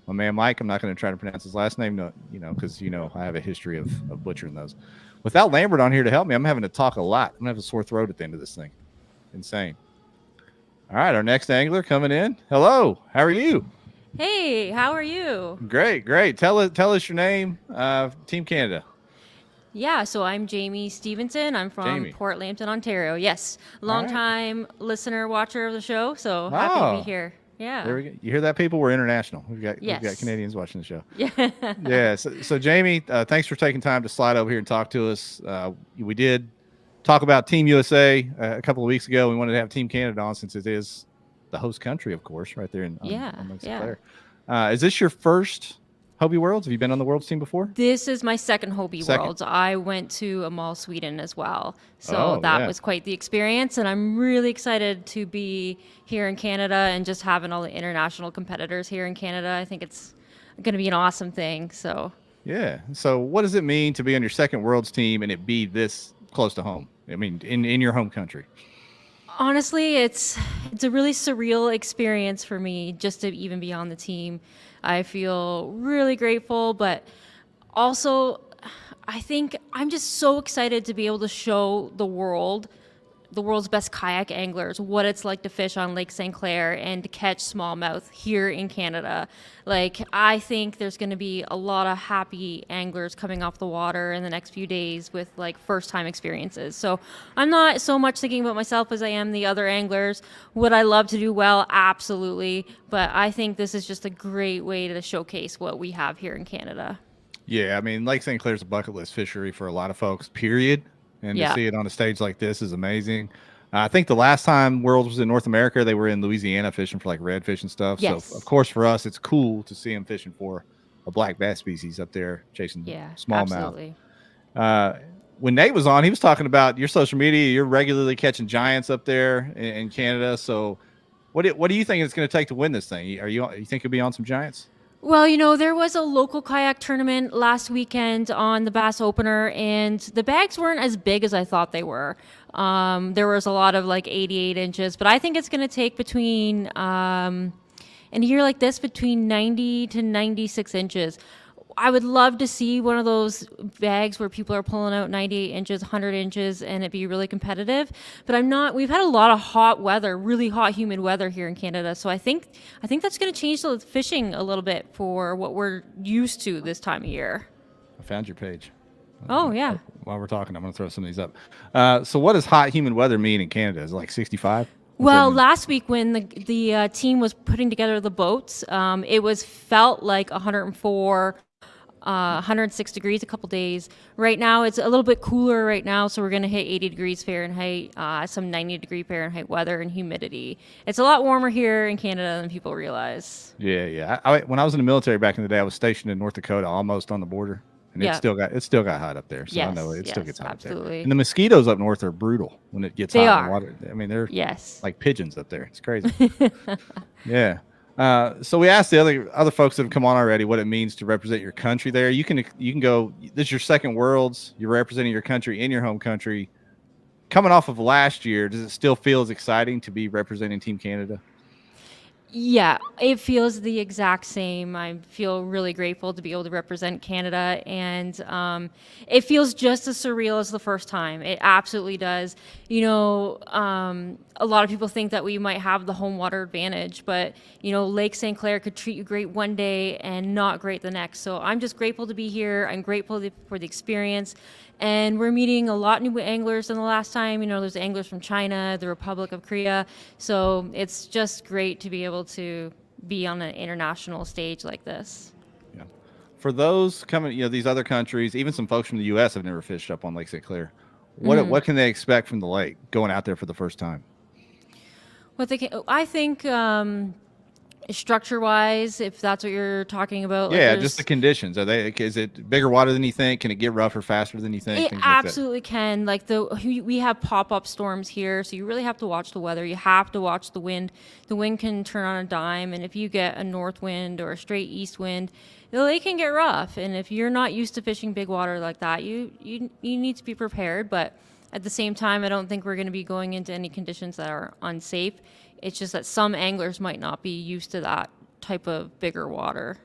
My man Mike, I'm not going to try to pronounce his last name, because, I have a history of butchering those. Without Lambert on here to help me, I'm having to talk a lot. I'm going to have a sore throat at the end of this thing. Insane. All right, our next angler coming in. Hello. How are you? Hey, how are you? Great. Tell us your name, Team Canada. Yeah, so I'm Jamie Stevenson. I'm from Port Lambton, Ontario. Yes, long-time listener, watcher of the show, so happy to be here. Yeah. There we go. You hear that, people? We're international. We've got Canadians watching the show. Yeah. Yeah. So Jamie, thanks for taking time to slide over here and talk to us. We did talk about Team USA a couple of weeks ago. We wanted to have Team Canada on since it is the host country, of course, right there on Lake St. Clair. Is this your first Hobie Worlds? Have you been on the Worlds team before? This is my second Hobie Worlds. I went to Amal, Sweden as well. So that was quite the experience. And I'm really excited to be here in Canada and just having all the international competitors here in Canada. I think it's going to be an awesome thing. So yeah. So what does it mean to be on your second Worlds team and it be this close to home? I mean, in your home country. Honestly, it's a really surreal experience for me just to even be on the team. I feel really grateful, but also I think I'm just so excited to be able to show the world's best kayak anglers what it's like to fish on Lake St. Clair and to catch smallmouth here in Canada. Like, I think there's going to be a lot of happy anglers coming off the water in the next few days with like first time experiences. So I'm not so much thinking about myself as I am the other anglers. Would I love to do well? Absolutely. But I think this is just a great way to showcase what we have here in Canada. Yeah, I mean, Lake St. Clair's a bucket list fishery for a lot of folks, period. And to see it on a stage like this is amazing. I think the last time Worlds was in North America, they were in Louisiana fishing for like redfish and stuff. Yes. So, of course, for us, it's cool to see them fishing for a black bass species up there chasing smallmouth. Absolutely. When Nate was on, he was talking about your social media. You're regularly catching giants up there in Canada. So what do you think it's going to take to win this thing? You think you'll be on some giants? Well, there was a local kayak tournament last weekend on the Bass Opener, and the bags weren't as big as I thought they were. There was a lot of like 88 inches, but I think it's going to take between, in a year like this, between 90 to 96 inches. I would love to see one of those bags where people are pulling out 98 inches, 100 inches, and it be really competitive. But we've had a lot of hot weather, really hot, humid weather here in Canada. So I think that's going to change the fishing a little bit for what we're used to this time of year. I found your page. Oh, yeah. While we're talking, I'm going to throw some of these up. So what does hot, humid weather mean in Canada? Is it like 65? Well, last week when the team was putting together the boats, it felt like 104 106 degrees a couple days. Right now, it's a little bit cooler right now, so we're going to hit 80 degrees Fahrenheit, some 90 degree Fahrenheit weather and humidity. It's a lot warmer here in Canada than people realize. Yeah. When I was in the military back in the day, I was stationed in North Dakota, almost on the border, and it still got hot up there. So I know it still gets hot up there. And the mosquitoes up north are brutal when it gets hot in the water. I mean, they're like pigeons up there. It's crazy. Yeah. So we asked the other folks that have come on already what it means to represent your country there. You can go, this is your second Worlds. You're representing your country in your home country. Coming off of last year, does it still feel as exciting to be representing Team Canada? Yeah, it feels the exact same. I feel really grateful to be able to represent Canada, and it feels just as surreal as the first time. It absolutely does. A lot of people think that we might have the home water advantage, but Lake St. Clair could treat you great one day and not great the next. So I'm just grateful to be here. I'm grateful for the experience. And we're meeting a lot of new anglers than the last time. There's anglers from China, the Republic of Korea. So it's just great to be able to be on an international stage like this. Yeah. For those coming, these other countries, even some folks from the U.S. have never fished up on Lake St. Clair. What can they expect from the lake going out there for the first time? What they can, I think, structure-wise, if that's what you're talking about. Yeah, like just the conditions. Is it bigger water than you think? Can it get rougher faster than you think? It Things like that. absolutely can. Like we have pop-up storms here, so you really have to watch the weather. You have to watch the wind. The wind can turn on a dime, and if you get a north wind or a straight east wind, the lake can get rough. And if you're not used to fishing big water like that, you need to be prepared. But at the same time, I don't think we're going to be going into any conditions that are unsafe. It's just that some anglers might not be used to that type of bigger water.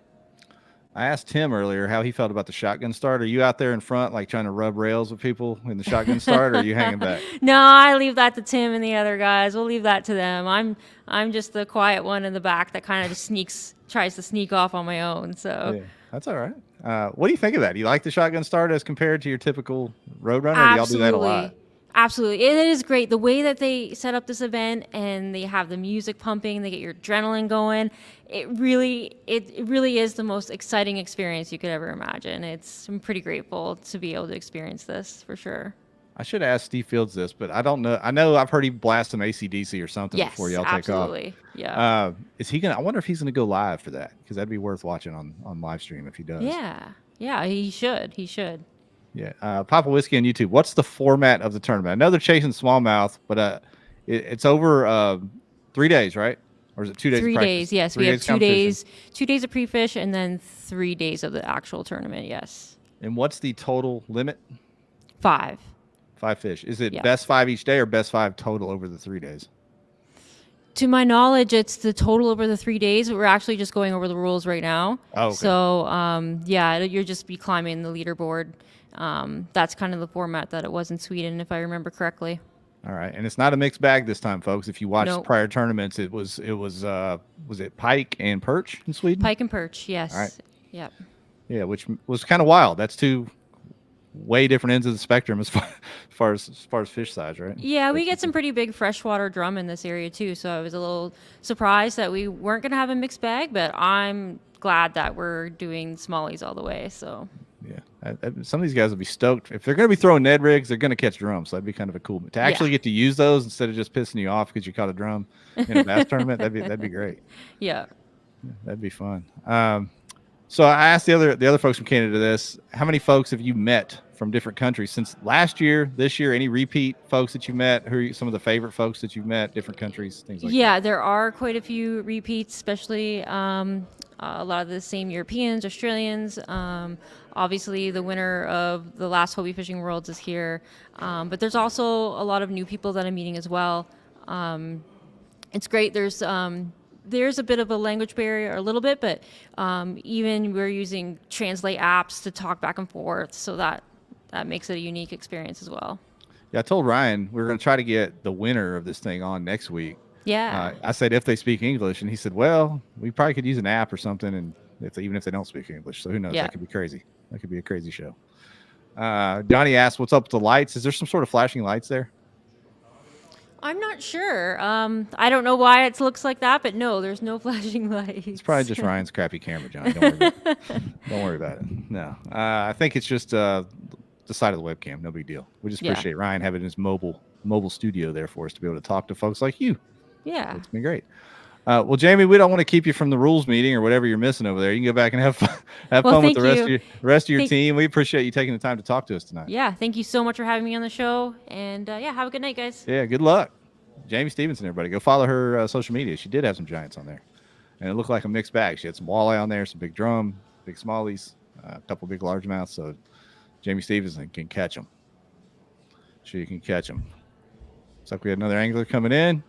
I asked Tim earlier how he felt about the shotgun start. Are you out there in front, like trying to rub rails with people in the shotgun start, or are you hanging back? No, I leave that to Tim and the other guys. We'll leave that to them. I'm just the quiet one in the back that kind of just tries to sneak off on my own. So Yeah, that's all right. What do you think of that? Do you like the shotgun start as compared to your typical road runner? Or do y'all do that a lot? Absolutely. It is great. The way that they set up this event and they have the music pumping, they get your adrenaline going. It really is the most exciting experience you could ever imagine. I'm pretty grateful to be able to experience this for sure. I should ask Steve Fields this, but I don't know. I know I've heard he blast some AC/DC or something before y'all take off. Absolutely. Yeah. Is he gonna? I wonder if he's gonna go live for that, because that'd be worth watching on live stream if he does. Yeah. He should. Yeah. Papa Whiskey on YouTube. What's the format of the tournament? I know they're chasing smallmouth, but it's over 3 days, right? Or is it 2 days? 3 days. Yes, we have 2 days. 2 days of pre-fish and then 3 days of the actual tournament. Yes. And what's the total limit? 5. 5 fish. Is it best 5 each day or best 5 total over the 3 days? To my knowledge, it's the total over the 3 days. We're actually just going over the rules right now. Oh, okay. So, you'll just be climbing the leaderboard. That's kind of the format that it was in Sweden, if I remember correctly. All right, and it's not a mixed bag this time, folks. If you watched prior tournaments, it was it pike and perch in Sweden? Pike and perch, yes. All right. Yep. Yeah, which was kind of wild. That's two way different ends of the spectrum as far as fish size, right? Yeah, we get some pretty big freshwater drum in this area too. So I was a little surprised that we weren't going to have a mixed bag, but I'm glad that we're doing smallies all the way. So. Yeah, some of these guys will be stoked if they're going to be throwing Ned rigs. They're going to catch drums, so that'd be kind of a cool to actually get to use those instead of just pissing you off because you caught a drum in a bass tournament. That'd be great. Yeah, that'd be fun. So I asked the other folks from Canada this: how many folks have you met from different countries since last year, this year? Any repeat folks that you met? Who are some of the favorite folks that you've met? Different countries, things like that. Yeah, there are quite a few repeats, especially a lot of the same Europeans, Australians. Obviously, the winner of the last Hobie Fishing Worlds is here. But there's also a lot of new people that I'm meeting as well. It's great. There's a bit of a language barrier, a little bit, but even we're using translate apps to talk back and forth, so that makes it a unique experience as well. Yeah, I told Ryan we were going to try to get the winner of this thing on next week. Yeah. I said if they speak English, and he said, well, we probably could use an app or something, and even if they don't speak English. So who knows? Yeah. That could be crazy. That could be a crazy show. Johnny asked, what's up with the lights? Is there some sort of flashing lights there? I'm not sure. I don't know why it looks like that, but no, there's no flashing lights. It's probably just Ryan's crappy camera, Johnny. Don't worry about it. No. I think it's just the side of the webcam. No big deal. We just appreciate Ryan having his mobile studio there for us to be able to talk to folks like you. Yeah. It's been great. Well, Jamie, we don't want to keep you from the rules meeting or whatever you're missing over there. You can go back and have fun with the rest of your team. We appreciate you taking the time to talk to us tonight. Yeah, thank you so much for having me on the show. And have a good night, guys. Yeah, good luck. Jamie Stevenson, everybody. Go follow her social media. She did have some giants on there. And it looked like a mixed bag. She had some walleye on there, some big drum, big smallies, a couple big largemouths. So Jamie Stevenson can catch them. She can catch them. Looks like we had another angler coming in.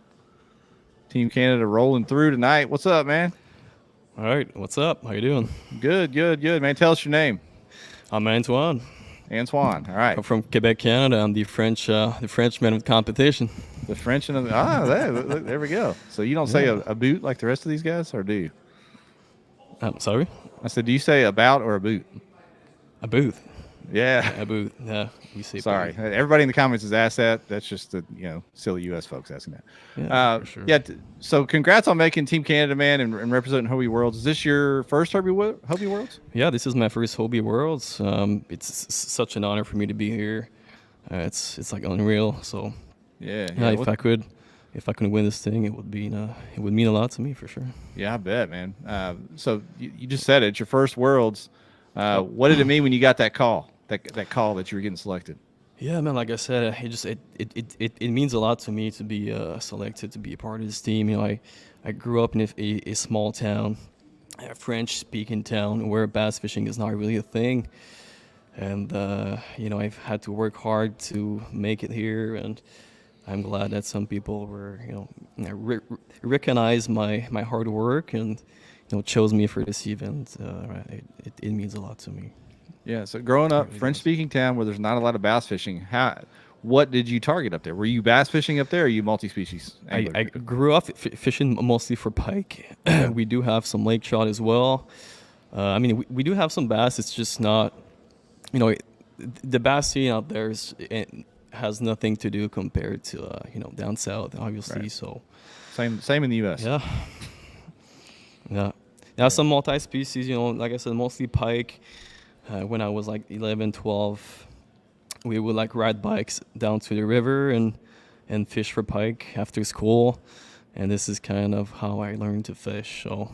Team Canada rolling through tonight. What's up, man? All right. What's up? How you doing? Good, man. Tell us your name. I'm Antoine. Antoine. All right. I'm from Quebec, Canada. I'm the Frenchman of the competition. The Frenchman of there we go. So you don't say a boot like the rest of these guys, or do you? I'm sorry? I said, do you say a bout or a boot? A booth. Yeah. A booth. Yeah. You say sorry. boot. Everybody in the comments has asked that. That's just the silly U.S. folks asking that. Yeah, for sure. Yeah. So congrats on making Team Canada, man, and representing Hobie Worlds. Is this your first Hobie Worlds? Yeah, this is my first Hobie Worlds. It's such an honor for me to be here. It's like unreal. So yeah. If I could if I can win this thing, it would mean a lot to me for sure. Yeah, I bet, man. So you just said it. It's your first Worlds. What did it mean when you got that call? That call that you were getting selected? Yeah, man. Like I said, it means a lot to me to be selected to be a part of this team. You know, I grew up in a small town, a French-speaking town where bass fishing is not really a thing, and you know, I've had to work hard to make it here, and I'm glad that some people were, you know, recognize my hard work and, you know, chose me for this event. It means a lot to me. Yeah. So growing up, French-speaking town where there's not a lot of bass fishing, what did you target up there? Were you bass fishing up there, or are you multi-species angler? I grew up fishing mostly for pike. We do have some lake trout as well. I mean, we do have some bass. It's just not, you know, the bass scene out there has nothing to do compared to you know, down south, obviously. Right. So same in the U.S. Yeah. Now some multi-species, you know, like I said, mostly pike. When I was like 11, 12, we would like ride bikes down to the river and fish for pike after school, and this is kind of how I learned to fish. So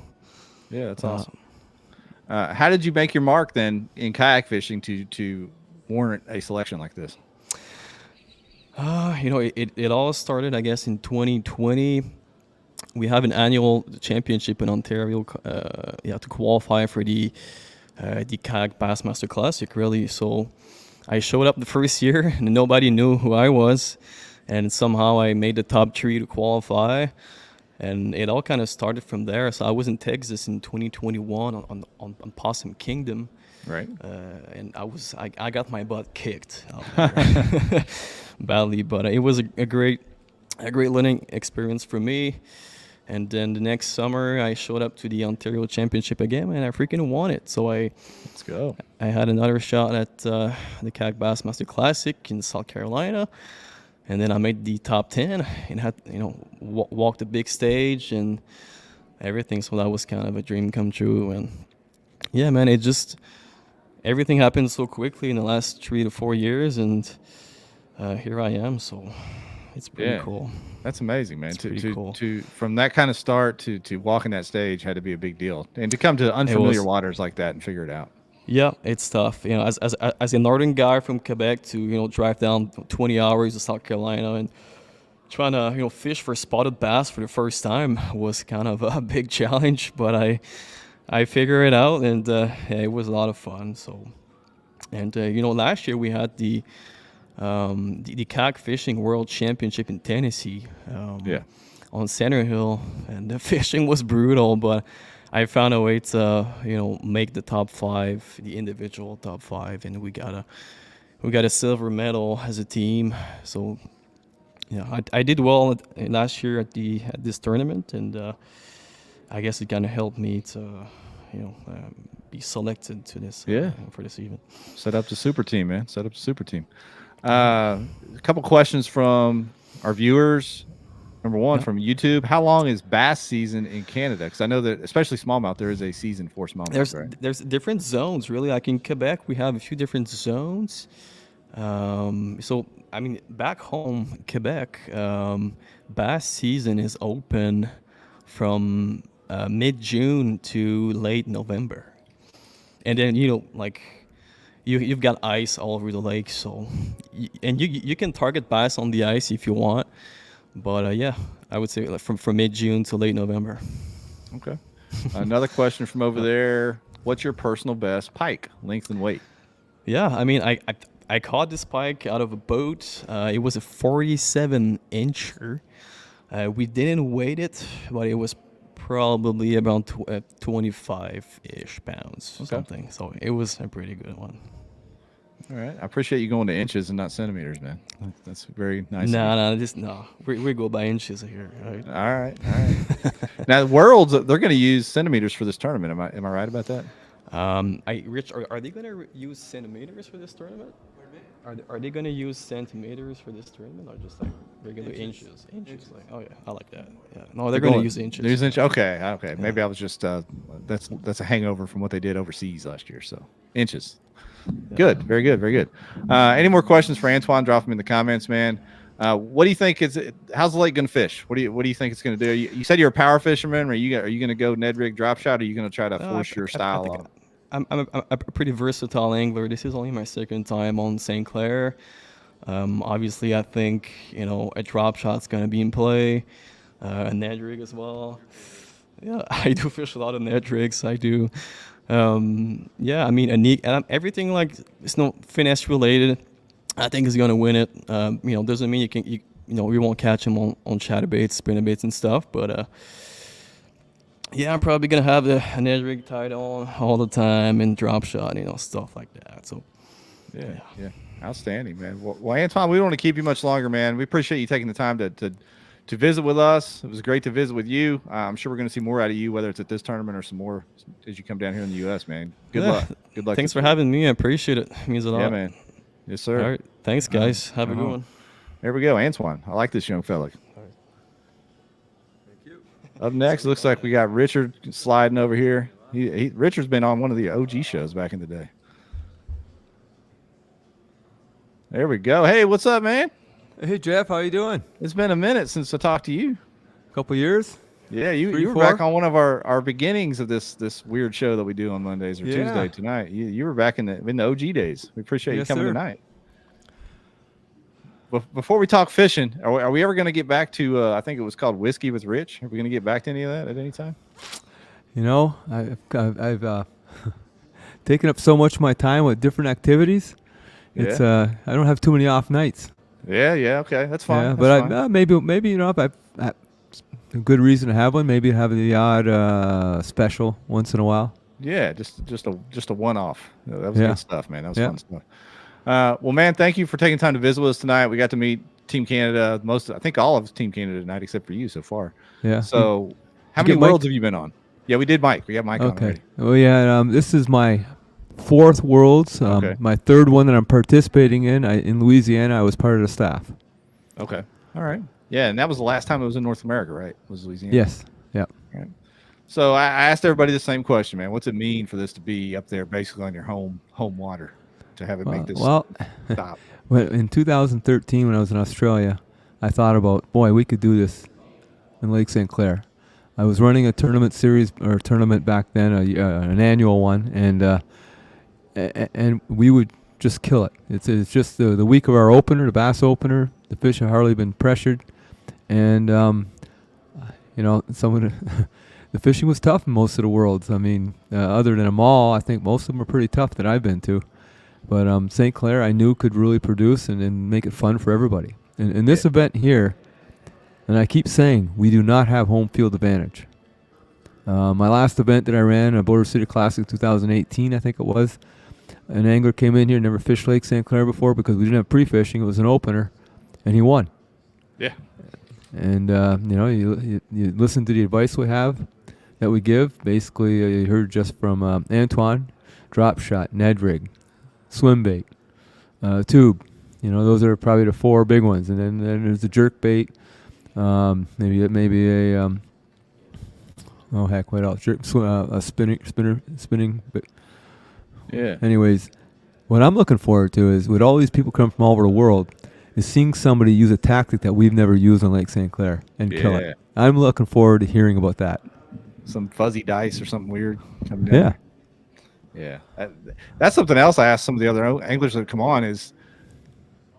yeah, that's awesome. How did you make your mark then in kayak fishing to warrant a selection like this? You know, it all started, I guess, in 2020. We have an annual championship in Ontario. You have to qualify for the Kayak Bassmaster Classic, really. So I showed up the first year, and nobody knew who I was, and somehow I made the top 3 to qualify, and it all kind of started from there. So I was in Texas in 2021 on Possum Kingdom, right? And I got my butt kicked out there badly, but it was a great learning experience for me. And then the next summer, I showed up to the Ontario Championship again, and I freaking won it. So let's go. I had another shot at the Kayak Bassmaster Classic in South Carolina, and then I made the top 10 and had, you know, walked the big stage and everything. So that was kind of a dream come true. And yeah, man, everything happened so quickly in the last 3 to 4 years, and here I am. So it's pretty cool. That's amazing, man. Cool. To from that kind of start to walking that stage had to be a big deal, and to come to unfamiliar waters like that and figure it out. Yeah, it's tough. You know, as a northern guy from Quebec to, you know, drive down 20 hours to South Carolina and trying to, you know, fish for spotted bass for the first time was kind of a big challenge, but I figured it out, and it was a lot of fun. So, and you know, last year we had the Kayak Fishing World Championship in Tennessee, on Center Hill, and the fishing was brutal, but I found a way to, you know, make the top 5, the individual top 5, and we got a silver medal as a team. So yeah, I did well last year at this tournament, and I guess it kind of helped me to, you know, be selected to this for this event. Set up the super team, man. Set up the super team. A couple questions from our viewers. Number one, from YouTube, how long is bass season in Canada? Because I know that, especially smallmouth, there is a season for smallmouth. There's different zones, really. Like in Quebec, we have a few different zones. So, I mean, back home, Quebec, bass season is open from mid-June to late November. And then, you know, like, you've got ice all over the lake, so you can target bass on the ice if you want, but yeah, I would say like from mid-June to late November. Okay. Another question from over there: what's your personal best pike length and weight? Yeah, I mean, I caught this pike out of a boat. It was a 47-incher. We didn't weight it, but it was probably about 25-ish pounds, something. So it was a pretty good one. All right, I appreciate you going to inches and not centimeters, man. That's very nice. No, we go by inches here. Right? All right. Now, Worlds, they're going to use centimeters for this tournament. Am I right about that? Rich, are they going to use centimeters for this tournament? Are they going to use centimeters for this tournament, or just like regular inches? Inches. Like, oh yeah, I like that. Yeah. No, they're going to use inches. Okay. Yeah. Maybe I was just that's a hangover from what they did overseas last year. So inches. Yeah. Good. Very good. Any more questions for Antoine? Drop them in the comments, man. What do you think how's the lake going to fish? What do you think it's going to do? You said you're a power fisherman. Are you going to go Ned rig drop shot? Or are you going to try to force your style on? I'm a pretty versatile angler. This is only my second time on St. Clair. Obviously, I think a drop shot's going to be in play, a Ned rig as well. Yeah, I do fish a lot of Ned rigs. I do. Yeah, I mean, everything like it's no finesse related. I think is going to win it. Doesn't mean we won't catch him on chatterbaits, spinnerbaits, and stuff. But yeah, I'm probably going to have an edge rig tied on all the time and drop shot, stuff like that. So yeah. Outstanding, man. Well, Antoine, we don't want to keep you much longer, man. We appreciate you taking the time to visit with us. It was great to visit with you. I'm sure we're going to see more out of you, whether it's at this tournament or some more as you come down here in the U.S., man. Good luck. Good luck. Thanks for having me. I appreciate it. It means a lot. Yeah, man. Yes, sir. All right. Thanks, guys. Have a good one. There we go, Antoine. I like this young fella. All right. Thank you. Up next, looks like we got Richard sliding over here. Richard's been on one of the OG shows back in the day. There we go. Hey, what's up, man? Hey, Jeff. How you doing? It's been a minute since I talked to you. A couple years? Yeah, you were back on one of our beginnings of this weird show that we do on Mondays or Tuesday tonight. You were back in the OG days. We appreciate you coming tonight. Before we talk fishing, are we ever going to get back to I think it was called Whiskey with Rich? Are we going to get back to any of that at any time? I've taken up so much of my time with different activities. It's I don't have too many off nights. Yeah, okay, that's fine. Yeah, but maybe if I have a good reason to have one, maybe have the odd special once in a while. Yeah, just a one-off. That was good stuff, man. That was fun stuff. Well, man, thank you for taking time to visit with us tonight. We got to meet Team Canada, I think all of Team Canada tonight, except for you so far. Yeah. So, how many worlds have you been on? Yeah, we did Mike. We got Mike on already. Oh yeah, this is my 4th Worlds. My 3rd one that I'm participating in. In Louisiana, I was part of the staff. Okay. All right. Yeah, and that was the last time it was in North America, right? Was Louisiana? Yes. Yeah. Right. So I asked everybody the same question, man. What's it mean for this to be up there, basically on your home water, to have it make this stop? Well, in 2013, when I was in Australia, I thought about, boy, we could do this in Lake St. Clair. I was running a tournament series or tournament back then, an annual one, and we would just kill it. It's just the week of our opener, the Bass opener. The fish have hardly been pressured, and some of the fishing was tough in most of the worlds. I mean, other than them all, I think most of them are pretty tough that I've been to. But St. Clair, I knew could really produce and make it fun for everybody. And in this event here, and I keep saying, we do not have home field advantage. My last event that I ran, a Border City Classic 2018, I think it was, an angler came in here, never fished Lake St. Clair before because we didn't have pre-fishing. It was an opener, and he won. Yeah. And, you listen to the advice that we give. Basically, you heard just from Antoine, drop shot, Ned rig, swim bait, tube. Those are probably the 4 big ones. And then there's the jerk bait, maybe a what else? A spinning. But yeah. Anyways, what I'm looking forward to is, with all these people come from all over the world, is seeing somebody use a tactic that we've never used on Lake St. Clair and kill it. I'm looking forward to hearing about that. Some fuzzy dice or something weird coming down. Yeah. That's something else I asked some of the other anglers that come on is,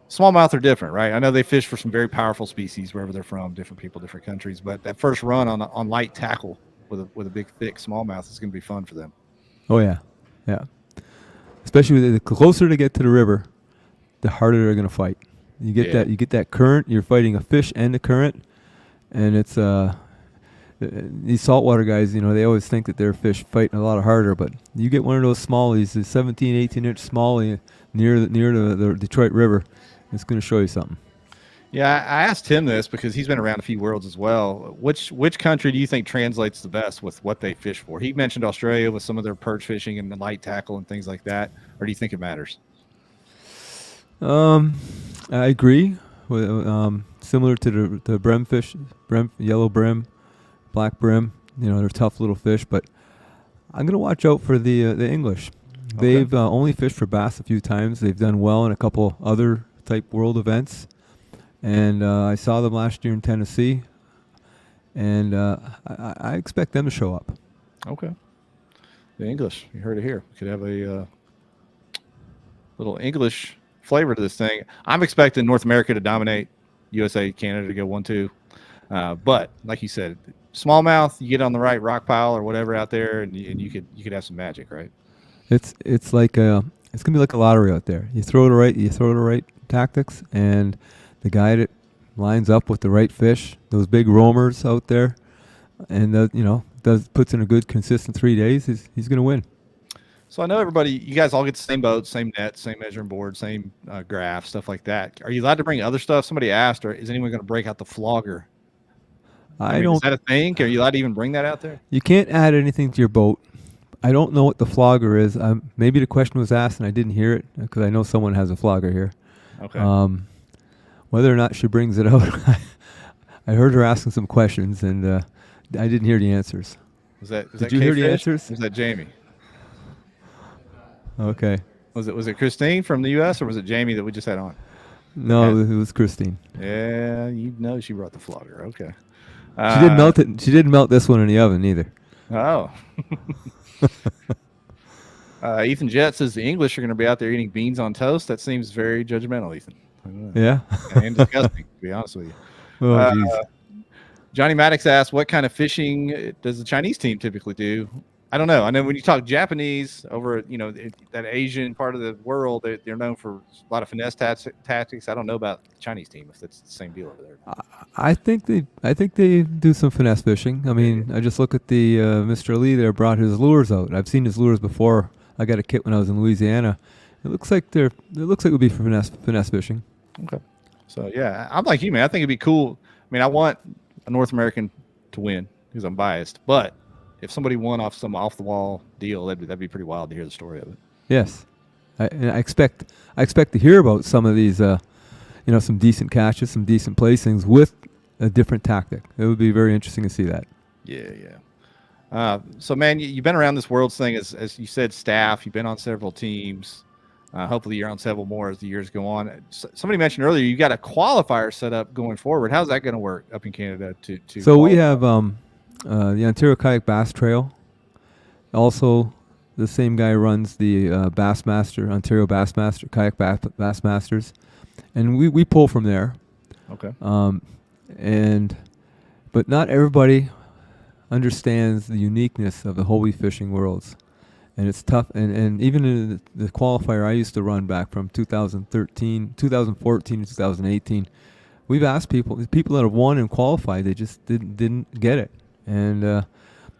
smallmouth are different, right? I know they fish for some very powerful species wherever they're from, different people, different countries. But that first run on light tackle with a big, thick smallmouth is going to be fun for them. Oh, yeah. Especially the closer they get to the river, the harder they're going to fight. You get that current. You're fighting a fish and the current, and it's these saltwater guys. They always think that their fish fight a lot harder, but you get one of those smallies, the 17, 18-inch smallie near the Detroit River, it's going to show you something. Yeah, I asked him this because he's been around a few worlds as well. Which country do you think translates the best with what they fish for? He mentioned Australia with some of their perch fishing and the light tackle and things like that. Or do you think it matters? I agree. Similar to the brim fish, yellow brim, black brim. They're tough little fish, but I'm going to watch out for the English. Okay. They've only fished for bass a few times. They've done well in a couple other type world events. and I saw them last year in Tennessee, and I expect them to show up. Okay. The English, you heard it here. We could have a little English flavor to this thing. I'm expecting North America to dominate, USA, Canada to go 1-2. But like you said, smallmouth, you get on the right rock pile or whatever out there, and you could have some magic, right? It's like it's gonna be like a lottery out there. You throw the right tactics, and the guy that lines up with the right fish, those big roamers out there, and puts in a good consistent 3 days, he's gonna win. So I know you guys all get the same boat, same net, same measuring board, same graph, stuff like that. Are you allowed to bring other stuff? Somebody asked, or is anyone going to break out the flogger? I mean, is that a thing? Are you allowed to even bring that out there? You can't add anything to your boat. I don't know what the flogger is. Maybe the question was asked and I didn't hear it, because I know someone has a flogger here. Okay. Whether or not she brings it out, I heard her asking some questions, and I didn't hear the answers. Did you hear the answers? Was that Jamie? Okay. Was it Christine from the U.S. or was it Jamie that we just had on? No, it was Christine. Yeah, she brought the flogger. Okay. She didn't melt it. She didn't melt this one in the oven either. Oh. Ethan Jett says the English are going to be out there eating beans on toast. That seems very judgmental, Ethan. Yeah. And disgusting, to be honest with you. Oh, Johnny Maddox asked, what kind of fishing does the Chinese team typically do? I don't know. I know when you talk Japanese over, that Asian part of the world, they're known for a lot of finesse tactics. I don't know about the Chinese team, if that's the same deal over there. I think they do some finesse fishing. I mean, I just look at the Mr. Lee there brought his lures out. I've seen his lures before. I got a kit when I was in Louisiana. It looks like it would be for finesse fishing. Okay. So yeah, I'm like you, man. I think it'd be cool. I mean, I want a North American to win because I'm biased, but if somebody won off some off the wall deal, that'd be pretty wild to hear the story of it. Yes, I expect to hear about some of these, some decent catches, some decent placings with a different tactic. It would be very interesting to see that. Yeah. So man, you've been around this Worlds thing as you said, staff. You've been on several teams. Hopefully you're on several more as the years go on. Somebody mentioned earlier you got a qualifier set up going forward. How's that going to work up in Canada? So we have the Ontario Kayak Bass Trail. Also, the same guy runs the Ontario Bassmaster Kayak Bassmasters, and we pull from there. Okay. But not everybody understands the uniqueness of the Hobie fishing worlds, and it's tough. And even in the qualifier I used to run back from 2014 to 2018, we've asked people that have won and qualified, they just didn't get it. And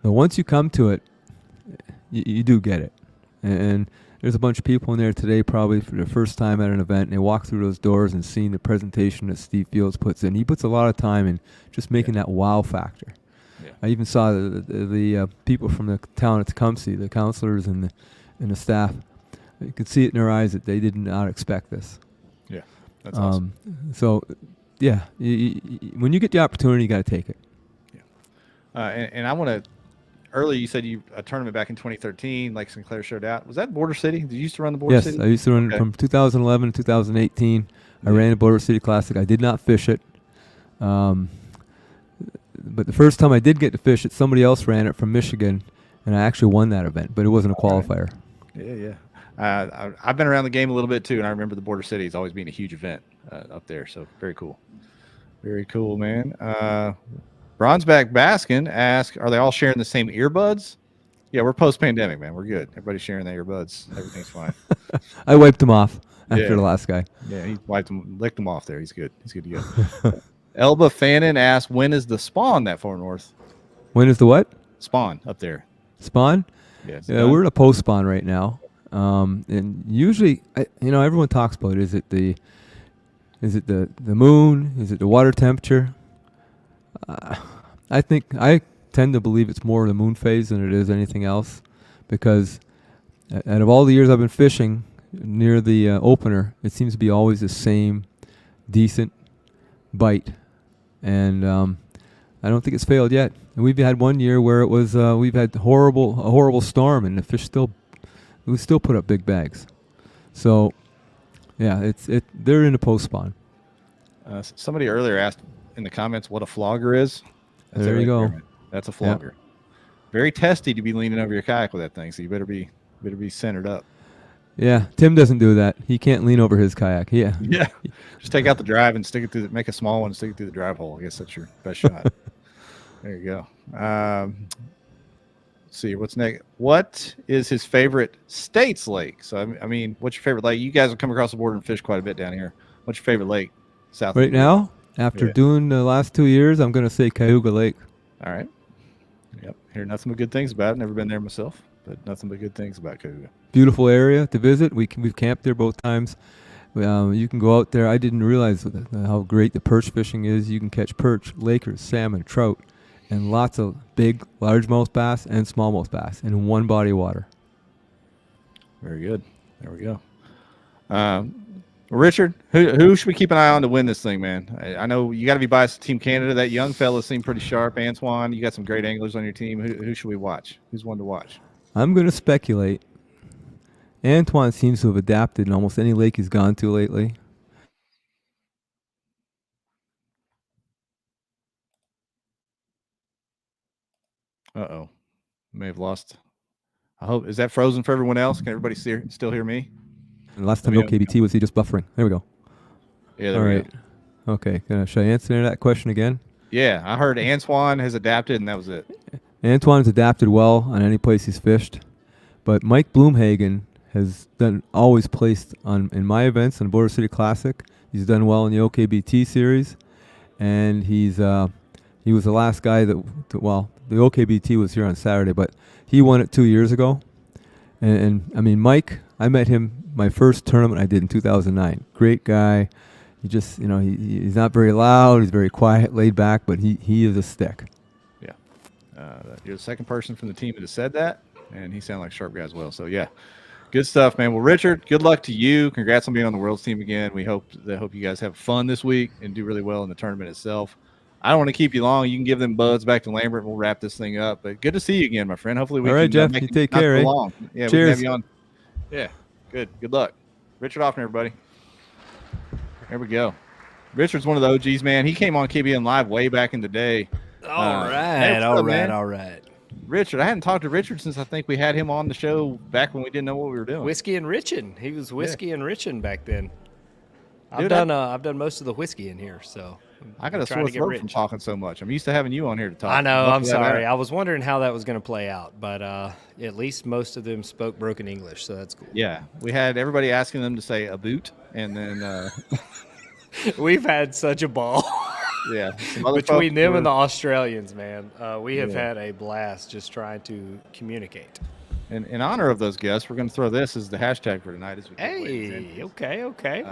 but once you come to it, you do get it. And there's a bunch of people in there today probably for the first time at an event, and they walk through those doors and seeing the presentation that Steve Fields puts in. He puts a lot of time in just making that wow factor. Yeah. I even saw the people from the town at Tecumseh, the counselors and the staff. You could see it in their eyes that they did not expect this. Yeah, that's awesome. So, yeah, when you get the opportunity, you got to take it. And I want to. Earlier, you said a tournament back in 2013, like Sinclair showed out. Was that Border City? Did you used to run the Border City? Yes, I used to run it from 2011 to 2018. I ran the Border City Classic. I did not fish it. But the first time I did get to fish it, somebody else ran it from Michigan, and I actually won that event, but it wasn't a qualifier. Right. Yeah. I've been around the game a little bit, too, and I remember the Border City as always being a huge event up there, so very cool. Very cool, man. Bronzeback Baskin asks, are they all sharing the same earbuds? Yeah, we're post-pandemic, man. We're good. Everybody's sharing their earbuds. Everything's fine. I wiped them off after the last guy. Yeah, he licked them off there. He's good. He's good to go. Elba Fannin asks, when is the spawn that far north? When is the what? Spawn up there. Spawn? Yeah, we're in a post-spawn right now. And usually, everyone talks about it. Is it the moon? Is it the water temperature? I tend to believe it's more the moon phase than it is anything else, because out of all the years I've been fishing near the opener, it seems to be always the same decent bite, and I don't think it's failed yet. And we've had one year where it was we've had a horrible storm, and the fish we still put up big bags. So yeah, they're in the post spawn. Somebody earlier asked in the comments what a flogger is. That's There it you go. man. That's a flogger. Very testy to be leaning over your kayak with that thing, so you better be centered up. Yeah, Tim doesn't do that. He can't lean over his kayak. Yeah. Yeah. Just take out the drive and stick it through make a small one and stick it through the drive hole. I guess that's your best shot. There you go. Let's see, what's next? What is his favorite state's lake? So, I mean, what's your favorite lake? You guys have come across the border and fished quite a bit down here. What's your favorite lake? South Right now, after doing the last 2 years, I'm going to say Cayuga Lake. All right. Yep. Hear nothing but good things about it. Never been there myself, but nothing but good things about Cayuga. Beautiful area to visit. We've camped there both times. You can go out there. I didn't realize how great the perch fishing is. You can catch perch, lakers, salmon, trout, and lots of big largemouth bass and smallmouth bass in one body of water. Very good. There we go. Richard, who should we keep an eye on to win this thing, man? I know you got to be biased to Team Canada. That young fella seemed pretty sharp. Antoine, you got some great anglers on your team. Who should we watch? Who's one to watch? I'm going to speculate. Antoine seems to have adapted in almost any lake he's gone to lately. Uh-oh. May have lost. I hope. Is that frozen for everyone else? Can everybody still hear me? And last time KBT was he just buffering? There we go. Yeah, there we go. Okay. Should I answer that question again? Yeah, I heard Antoine has adapted, and that was it. Antoine's adapted well on any place he's fished. But Mike Bloomhagen has always placed in my events on the Border City Classic. He's done well in the OKBT series, and he was the last guy the OKBT was here on Saturday, but he won it 2 years ago. And I mean, Mike, I met him my first tournament I did in 2009. Great guy. He just, he's not very loud. He's very quiet, laid back, but he is a stick. Yeah. You're the second person from the team that has said that, and he sounded like a sharp guy as well. So, yeah. Good stuff, man. Well, Richard, good luck to you. Congrats on being on the Worlds team again. We hope you guys have fun this week and do really well in the tournament itself. I don't want to keep you long. You can give them buds back to Lambert, and we'll wrap this thing up. But good to see you again, my friend. Hopefully we can. All right, Jeff. You take care. Eh? Yeah, cheers. We can have you on. Yeah, good. Good luck. Richard Ofner, everybody. There we go. Richard's one of the OGs, man. He came on KBN Live way back in the day. All right. Richard, I hadn't talked to Richard since I think we had him on the show back when we didn't know what we were doing. Whiskey and Richin. He was Whiskey and Richin back then. Dude, I've done most of the whiskey in here, so I got a sore throat from talking so much. I'm used to having you on here to talk. I know. I'm sorry. I was wondering how that was going to play out, but at least most of them spoke broken English, so that's cool. Yeah, we had everybody asking them to say a boot, and then we've had such a ball. Yeah, between them and the Australians, man, we have had a blast just trying to communicate. And in honor of those guests, we're going to throw this as the hashtag for tonight. Okay.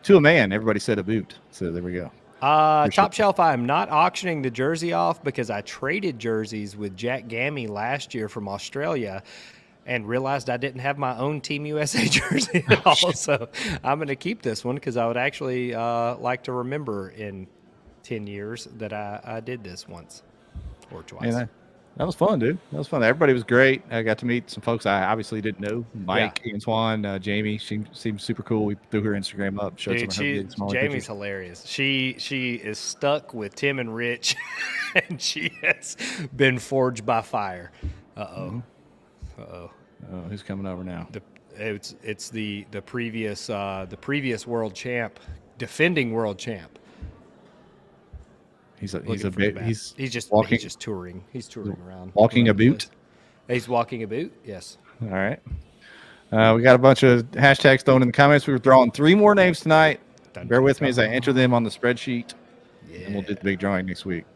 To a man, everybody said a boot. So there we go. Top Shelf, I'm not auctioning the jersey off because I traded jerseys with Jack Gammy last year from Australia and realized I didn't have my own Team USA jersey at all. So I'm going to keep this one because I would actually like to remember in 10 years that I did this once or twice. Yeah, that was fun, dude. That was fun. Everybody was great. I got to meet some folks I obviously didn't know. Mike, Antoine, Jamie. She seemed super cool. We threw her Instagram up. Showed dude, some of her smaller Jamie's pictures. Hilarious. She is stuck with Tim and Rich, and she has been forged by fire. Uh-oh. Oh, who's coming over now? It's the previous world champ, defending world champ. He's just touring. He's touring around. Walking a boot. He's walking a boot. Yes. All right. We got a bunch of hashtags thrown in the comments. We were throwing 3 more names tonight. Bear with me as I enter them on the spreadsheet. Yeah. And we'll do the big drawing next week.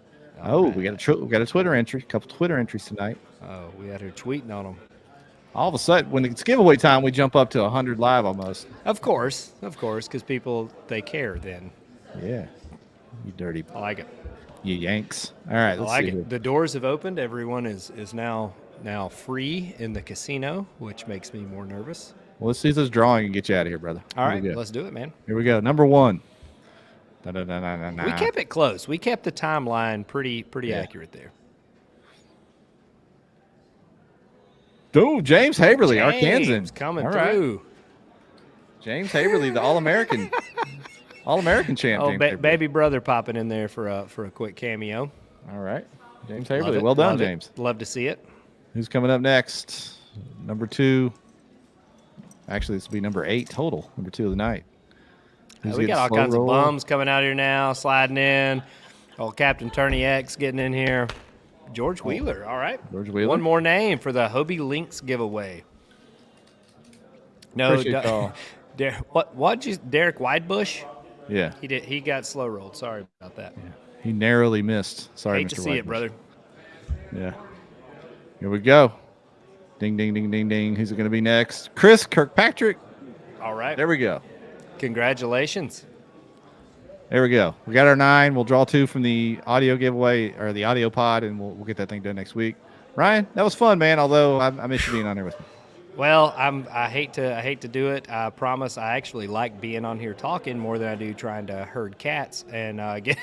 We got a Twitter entry. A couple Twitter entries tonight. Oh, we had her tweeting on them. All of a sudden, when it's giveaway time, we jump up to 100 live almost. Of course, because people, they care then. Yeah. You dirty. I like it. You Yanks. All right, let's see. The doors have opened. Everyone is now free in the casino, which makes me more nervous. Well, let's see this drawing and get you out of here, brother. All right, let's do it, man. Here we go. Number 1. We kept it close. We kept the timeline pretty accurate there. Oh, James Haberly, Arkansan. Coming through. James Haberly, the All-American All-American champ. Oh, James Haverly. baby brother popping in there for a quick cameo. All right. James Love Haverly. it, Well done, love it. James. Love to see it. Who's coming up next? Number 2. Actually, this will be number 8 total. Number 2 of the night. Who's We getting got all slow kinds roll? of bums coming out here now, sliding in. Old Captain Turney X getting in here. George Wheeler. All right. George Wheeler. One more name for the Hobie Links giveaway. No, Appreciate y'all. What'd you, Derek Widebush? Yeah. He did. He got slow rolled. Sorry about that. He narrowly missed. Sorry, Hate Mr. to see Whitebush. it, brother. Yeah. Here we go. Ding, ding, ding, ding, ding. Who's it going to be next? Chris Kirkpatrick. All right. There we go. Congratulations. There we go. We got our 9. We'll draw 2 from the audio giveaway or the audio pod, and we'll get that thing done next week. Ryan, that was fun, man. Although I miss you being on there with me. Well, I hate to do it. I promise I actually like being on here talking more than I do trying to herd cats and get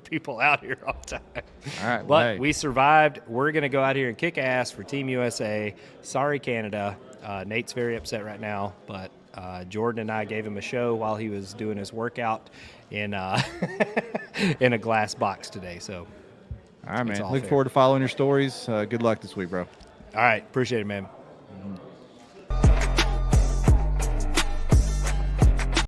people out here all the time. All right, But hey. we survived. We're going to go out here and kick ass for Team USA. Sorry, Canada. Nate's very upset right now, but Jordan and I gave him a show while he was doing his workout in in a glass box today. So, All right, man. all Look fair. forward to following your stories. Good luck this week, bro. All right. Appreciate it, man.